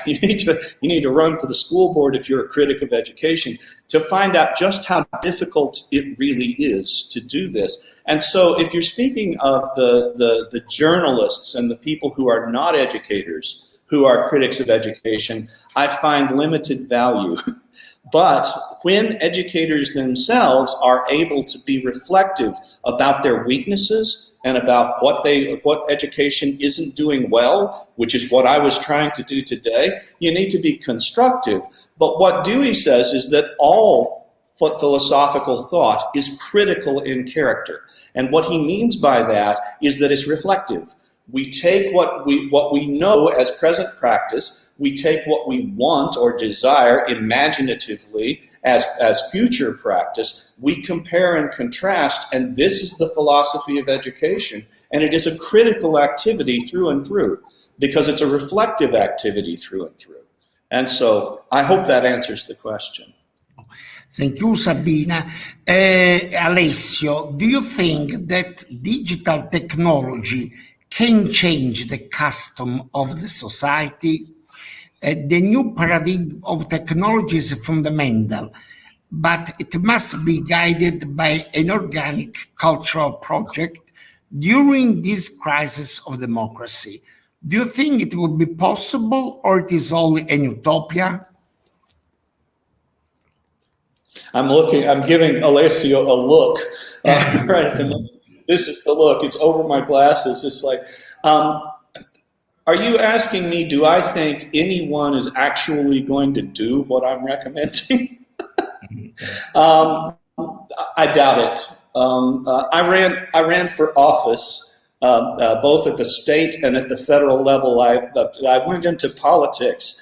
You need to run for the school board if you're a critic of education to find out just how difficult it really is to do this. And so if you're speaking of the journalists and the people who are not educators, who are critics of education, I find limited value. But when educators themselves are able to be reflective about their weaknesses and about what education isn't doing well, which is what I was trying to do today, you need to be constructive. But what Dewey says is that all philosophical thought is critical in character. And what he means by that is that it's reflective. We take what we know as present practice, we take what we want or desire imaginatively as future practice, we compare and contrast, and this is the philosophy of education. And it is a critical activity through and through, because it's a reflective activity through and through. And so I hope that answers the question. Thank you, Sabina. Alessio, do you think that digital technology can change the custom of the society? The new paradigm of technology is fundamental, but it must be guided by an organic cultural project during this crisis of democracy. Do you think it would be possible, or it is only an utopia? I'm giving Alessio a look right at the moment. This is the look. It's over my glasses. It's like, are you asking me, do I think anyone is actually going to do what I'm recommending? I doubt it. I ran for office, both at the state and at the federal level. I went into politics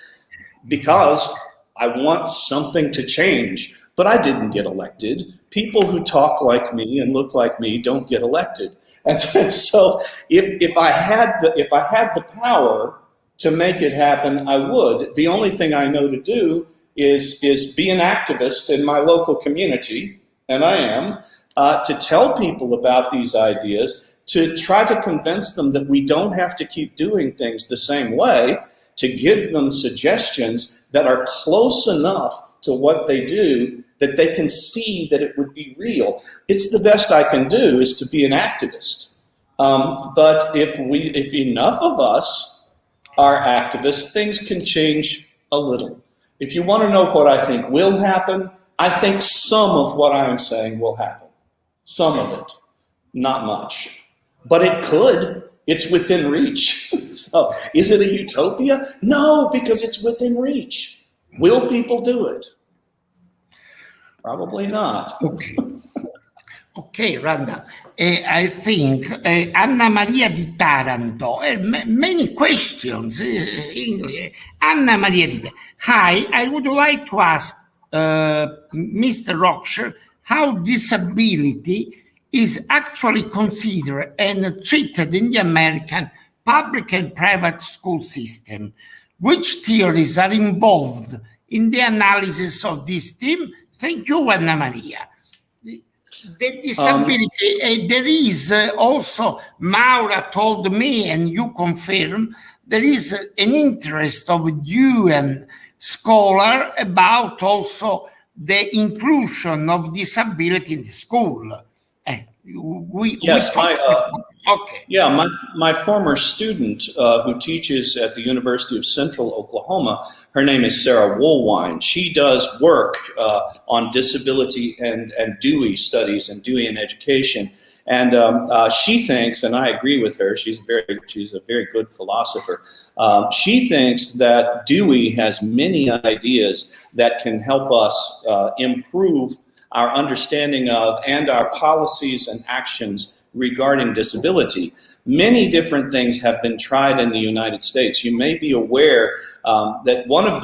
because I want something to change, but I didn't get elected. People who talk like me and look like me don't get elected. And so if I had the power to make it happen, I would. The only thing I know to do is be an activist in my local community, and I am, to tell people about these ideas, to try to convince them that we don't have to keep doing things the same way, to give them suggestions that are close enough to what they do that they can see that it would be real. It's the best I can do, is to be an activist. But if enough of us are activists, things can change a little. If you want to know what I think will happen, I think some of what I am saying will happen. Some of it, not much. But it could. It's within reach. So is it a utopia? No, because it's within reach. Will people do it? Probably not. Okay, Randal. I think Anna Maria di Taranto. Many questions. Anna Maria di Taranto. Hi, I would like to ask Mr. AUXIER how disability is actually considered and treated in the American public and private school system. Which theories are involved in the analysis of this theme? Thank you, Anna Maria. The disability, there is also, Maura told me, and you confirm, there is an interest of Deweyan scholar about also the inclusion of disability in the school. My former student who teaches at the University of Central Oklahoma, her name is Sarah Woolwine. She does work on disability and Dewey studies and Deweyan education. And she thinks, and I agree with her, she's a very good philosopher. She thinks that Dewey has many ideas that can help us improve our understanding of and our policies and actions regarding disability. Many different things have been tried in the United States. You may be aware that one of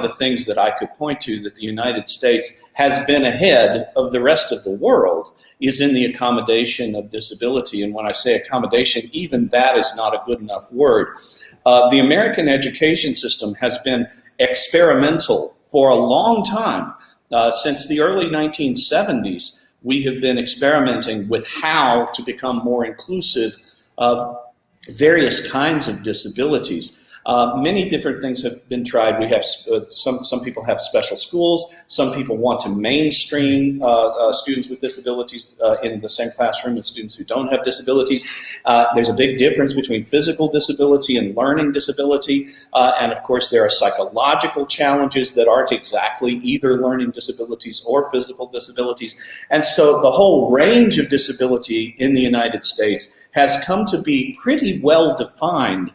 the things that I could point to that the United States has been ahead of the rest of the world is in the accommodation of disability. And when I say accommodation, even that is not a good enough word. The American education system has been experimental for a long time. Since the early 1970s, we have been experimenting with how to become more inclusive of various kinds of disabilities. Many different things have been tried. We have some people have special schools. Some people want to mainstream students with disabilities in the same classroom as students who don't have disabilities. There's a big difference between physical disability and learning disability. And of course, there are psychological challenges that aren't exactly either learning disabilities or physical disabilities. And so the whole range of disability in the United States has come to be pretty well defined.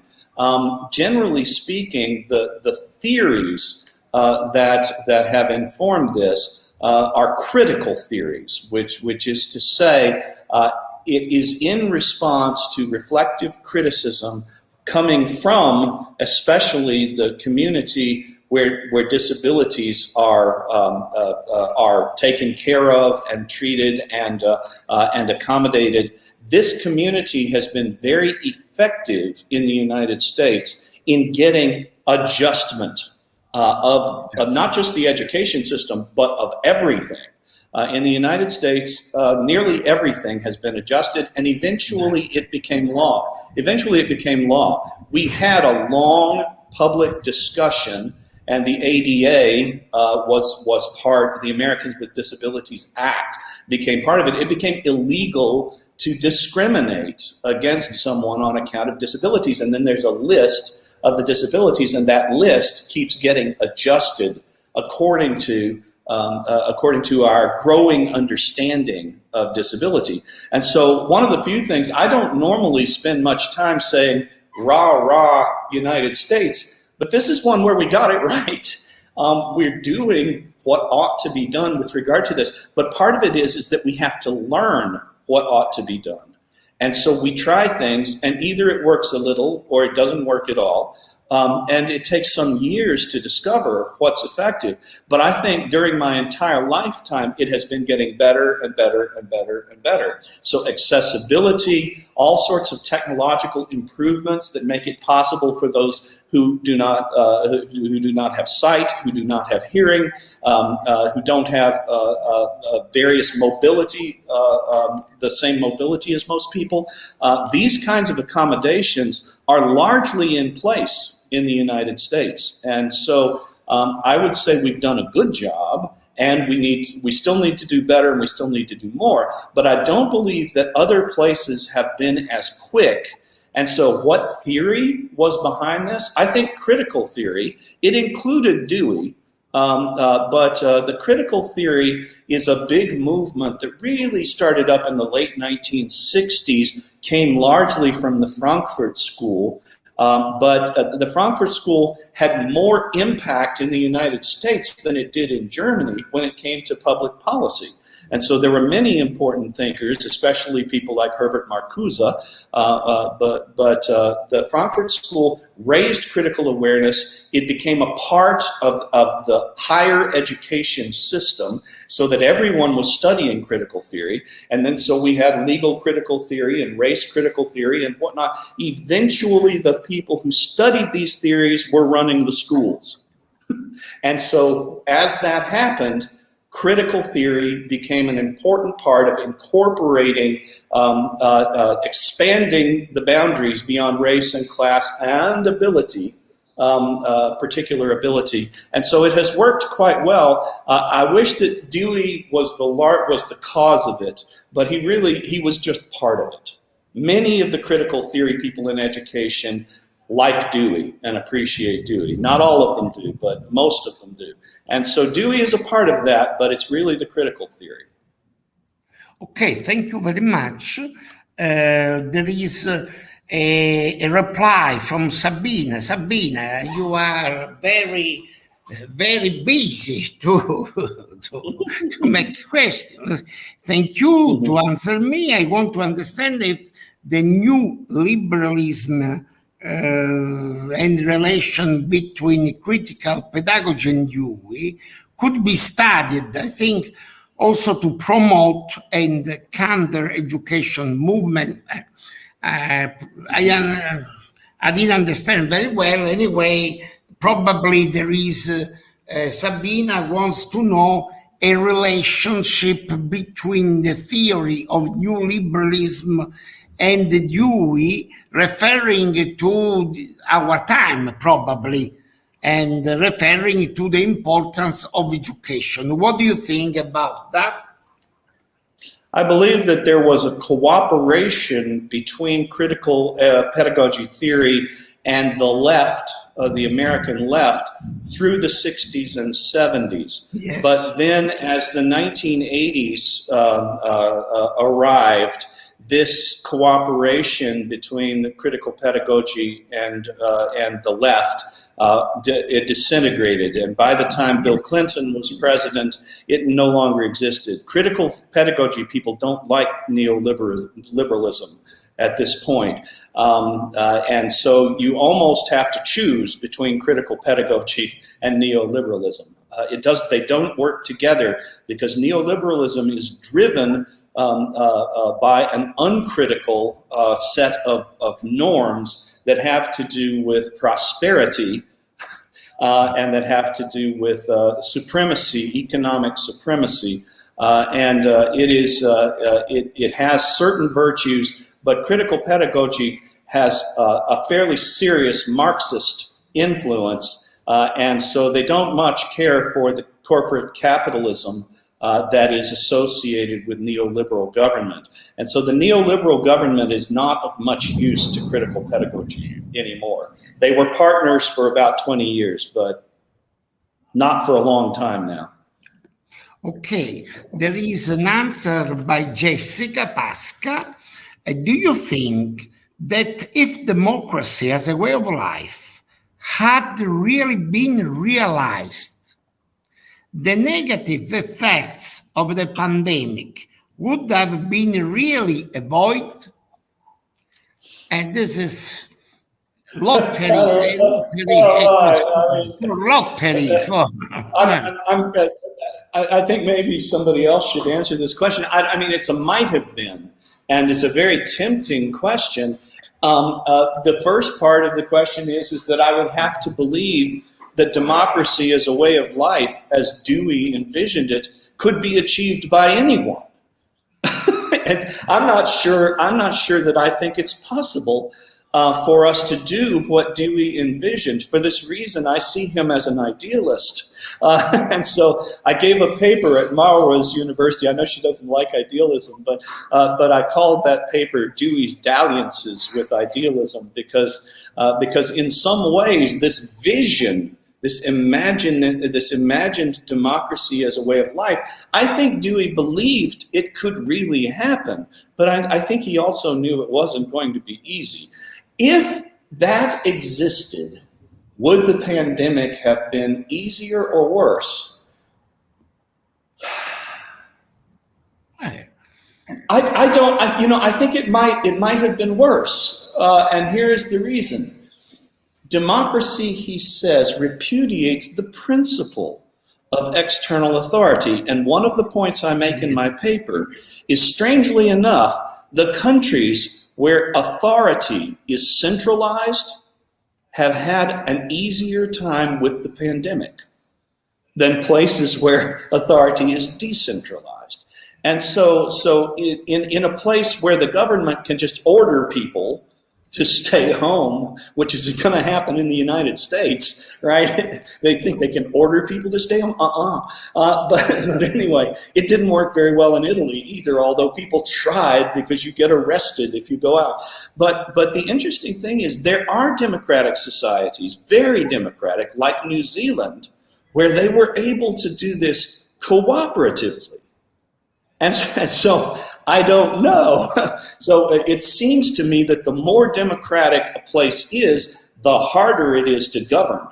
Generally speaking, the theories that have informed this are critical theories, which is to say it is in response to reflective criticism coming from especially the community where disabilities are taken care of and treated and accommodated. This community has been very effective in the United States in getting adjustment of not just the education system, but of everything. In the United States, nearly everything has been adjusted, and eventually it became law. We had a long public discussion, and the ADA was part, the Americans with Disabilities Act became part of it. It became illegal to discriminate against someone on account of disabilities. And then there's a list of the disabilities, and that list keeps getting adjusted according to our growing understanding of disability. And so one of the few things, I don't normally spend much time saying, rah, rah, United States, but this is one where we got it right. We're doing what ought to be done with regard to this. But part of it is that we have to learn what ought to be done. And so we try things, and either it works a little or it doesn't work at all. And it takes some years to discover what's effective. But I think during my entire lifetime, it has been getting better and better and better and better. So accessibility, all sorts of technological improvements that make it possible for those who do not have sight, who do not have hearing, who don't have various mobility, the same mobility as most people. These kinds of accommodations are largely in place in the United States. And so I would say we've done a good job, and we still need to do better, and we still need to do more. But I don't believe that other places have been as quick. And so what theory was behind this? I think critical theory. It included Dewey, but the critical theory is a big movement that really started up in the late 1960s, came largely from the Frankfurt School. But the Frankfurt School had more impact in the United States than it did in Germany when it came to public policy. And so there were many important thinkers, especially people like Herbert Marcuse, but the Frankfurt School raised critical awareness. It became a part of the higher education system so that everyone was studying critical theory. And then so we had legal critical theory and race critical theory and whatnot. Eventually, the people who studied these theories were running the schools. And so as that happened, critical theory became an important part of incorporating, expanding the boundaries beyond race and class and ability, particular ability. And so it has worked quite well. I wish that Dewey was the cause of it, but he was just part of it. Many of the critical theory people in education like Dewey and appreciate Dewey. Not all of them do, but most of them do. And so Dewey is a part of that, but it's really the critical theory. Okay, thank you very much. There is a reply from Sabina. Sabina, you are very busy to make questions. Thank you to answer me. I want to understand if the new liberalism and relation between critical pedagogy and Dewey could be studied, I think, also to promote and counter education movement. I didn't understand very well. Anyway, probably there is, Sabina wants to know a relationship between the theory of new liberalism and the Dewey, referring to our time, probably, and referring to the importance of education. What do you think about that? I believe that there was a cooperation between critical pedagogy theory and the left, the American left, through the 60s and 70s. Yes. But then as the 1980s arrived, this cooperation between the critical pedagogy and the left it disintegrated, and by the time Bill Clinton was president, it no longer existed. Critical pedagogy people don't like neoliberalism at this point, and so you almost have to choose between critical pedagogy and neoliberalism. They don't work together because neoliberalism is driven by an uncritical set of norms that have to do with prosperity and that have to do with supremacy, economic supremacy, and it has certain virtues, but critical pedagogy has a fairly serious Marxist influence, and so they don't much care for the corporate capitalism that is associated with neoliberal government. And so the neoliberal government is not of much use to critical pedagogy anymore. They were partners for about 20 years, but not for a long time now. Okay, there is an answer by Jessica Pasca. Do you think that if democracy as a way of life had really been realized, the negative effects of the pandemic would have been really avoided? And this is lottery. I think maybe somebody else should answer this question. I mean, it's a might have been, and it's a very tempting question. The first part of the question is that I would have to believe that democracy as a way of life, as Dewey envisioned it, could be achieved by anyone. And I'm not sure that I think it's possible for us to do what Dewey envisioned. For this reason, I see him as an idealist. And so I gave a paper at Maura's University. I know she doesn't like idealism, but I called that paper Dewey's Dalliances with Idealism, because in some ways this vision, this imagined democracy as a way of life, I think Dewey believed it could really happen, but I think he also knew it wasn't going to be easy. If that existed, would the pandemic have been easier or worse? I think it might have been worse, and here's the reason. Democracy, he says, repudiates the principle of external authority. And one of the points I make in my paper is, strangely enough, the countries where authority is centralized have had an easier time with the pandemic than places where authority is decentralized. And so in a place where the government can just order people to stay home, which is going to happen in the United States, right? They think they can order people to stay home. But anyway, it didn't work very well in Italy either, although people tried, because you get arrested if you go out. But the interesting thing is, there are democratic societies, very democratic, like New Zealand, where they were able to do this cooperatively. And so I don't know. So it seems to me that the more democratic a place is, the harder it is to govern.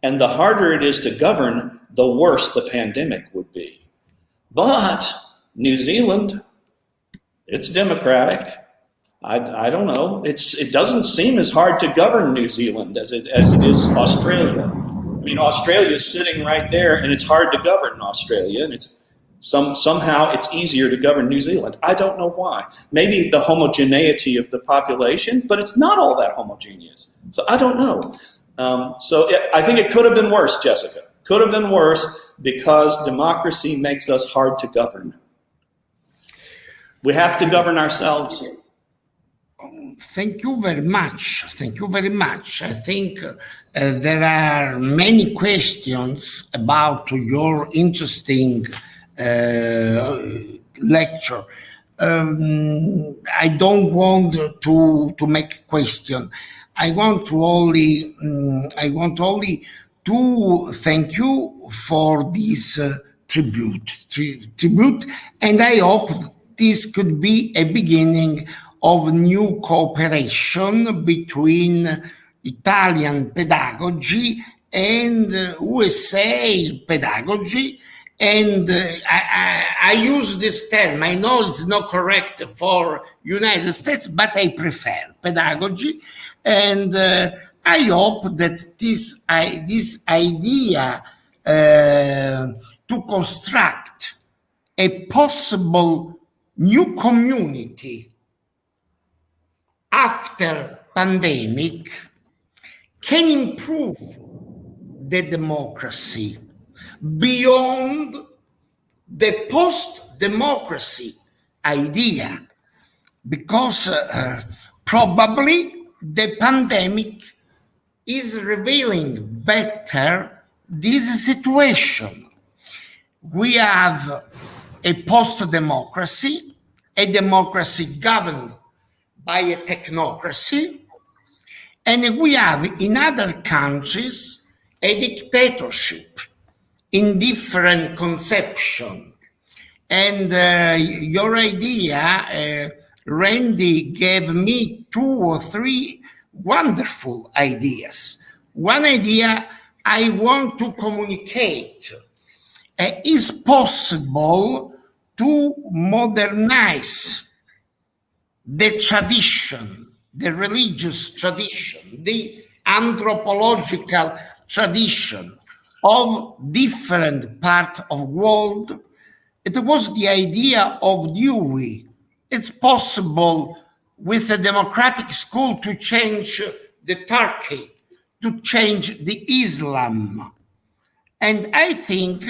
And the harder it is to govern, the worse the pandemic would be. But New Zealand, it's democratic. I don't know. It doesn't seem as hard to govern New Zealand as it is Australia. I mean, Australia is sitting right there, and it's hard to govern Australia, and somehow it's easier to govern New Zealand. I don't know why. Maybe the homogeneity of the population, but it's not all that homogeneous. So I don't know. I think it could have been worse, Jessica. Could have been worse because democracy makes us hard to govern. We have to govern ourselves. Thank you very much. Thank you very much. I think there are many questions about your interesting lecture. I don't want to make a question. I want only to thank you for this tribute, and I hope this could be a beginning of new cooperation between Italian pedagogy and USA pedagogy. And I use this term. I know it's not correct for United States, but I prefer pedagogy. And I hope that this idea to construct a possible new community after pandemic can improve the democracy beyond the post-democracy idea, because probably the pandemic is revealing better this situation. We have a post-democracy, a democracy governed by a technocracy, and we have in other countries a dictatorship in different conception. And your idea, Randy, gave me 2 or 3 wonderful ideas. One idea I want to communicate: is possible to modernize the tradition, the religious tradition, the anthropological tradition of different parts of the world. It was the idea of Dewey. It's possible with a democratic school to change the Turkey, to change the Islam. And I think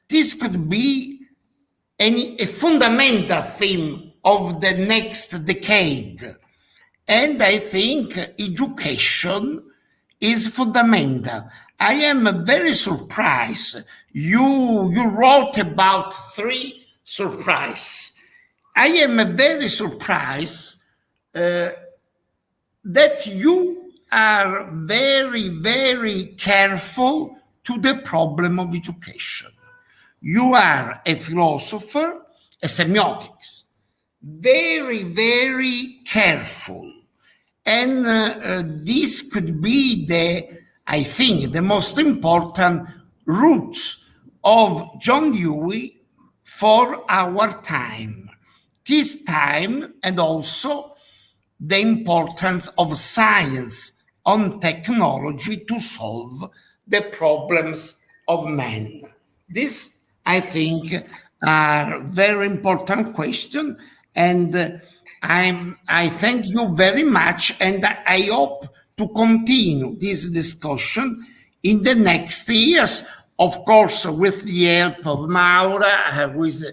this could be a fundamental theme of the next decade. And I think education is fundamental. I am very surprised. You wrote about 3 surprises. I am very surprised that you are very, very careful to the problem of education. You are a philosopher, a semiotics, very, very careful. And this could be I think, the most important roots of John Dewey for our time. This time, and also the importance of science on technology to solve the problems of man. This, I think, are very important questions, and I thank you very much, and I hope to continue this discussion in the next years, of course, with the help of Maura, who is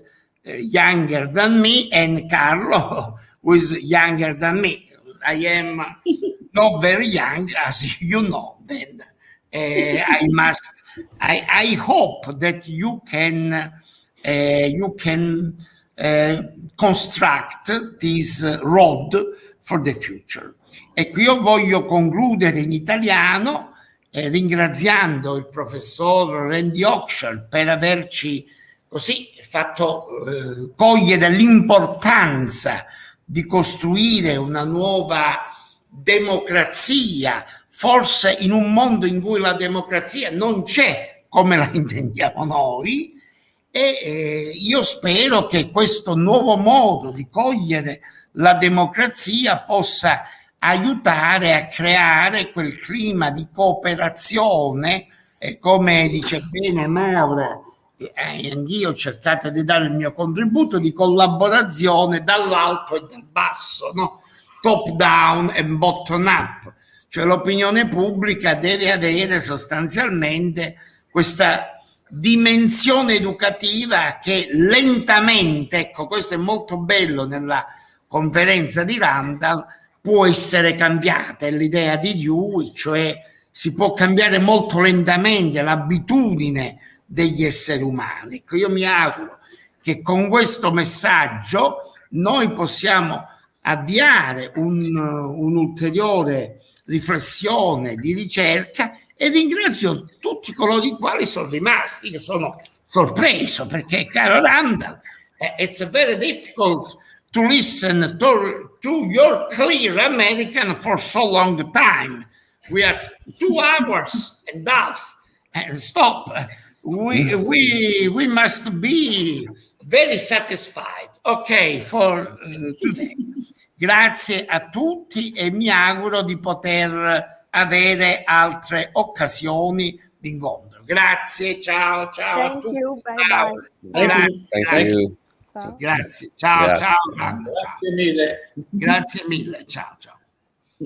younger than me, and Carlo, who is younger than me. I am not very young, as you know. Then I hope that you can construct this road for the future. E qui io voglio concludere in italiano ringraziando il professor Randal AUXIER per averci così fatto cogliere l'importanza di costruire una nuova democrazia, forse in un mondo in cui la democrazia non c'è come la intendiamo noi, e io spero che questo nuovo modo di cogliere la democrazia possa aiutare a creare quel clima di cooperazione, come dice bene Maura, anch'io ho cercato di dare il mio contributo, di collaborazione dall'alto e dal basso, no? Top down e bottom up, cioè l'opinione pubblica deve avere sostanzialmente questa dimensione educativa che lentamente, ecco, questo è molto bello nella conferenza di Randal, può essere cambiata, è l'idea di Dewey, cioè si può cambiare molto lentamente l'abitudine degli esseri umani. Ecco, io mi auguro che con questo messaggio noi possiamo avviare un'ulteriore riflessione di ricerca, e ringrazio tutti coloro i quali sono rimasti, che sono sorpreso, perché, caro Randal, it's very difficult to listen to your clear American for so long time. We are 2 hours and a half. Stop. We must be very satisfied. Ok, for today. Grazie a tutti e mi auguro di poter avere altre occasioni di incontro. Grazie, ciao a Thank tutti. you, bye Ciao. bye. Grazie. Ciao. Grazie, ciao. Grazie mille. Grazie mille, ciao.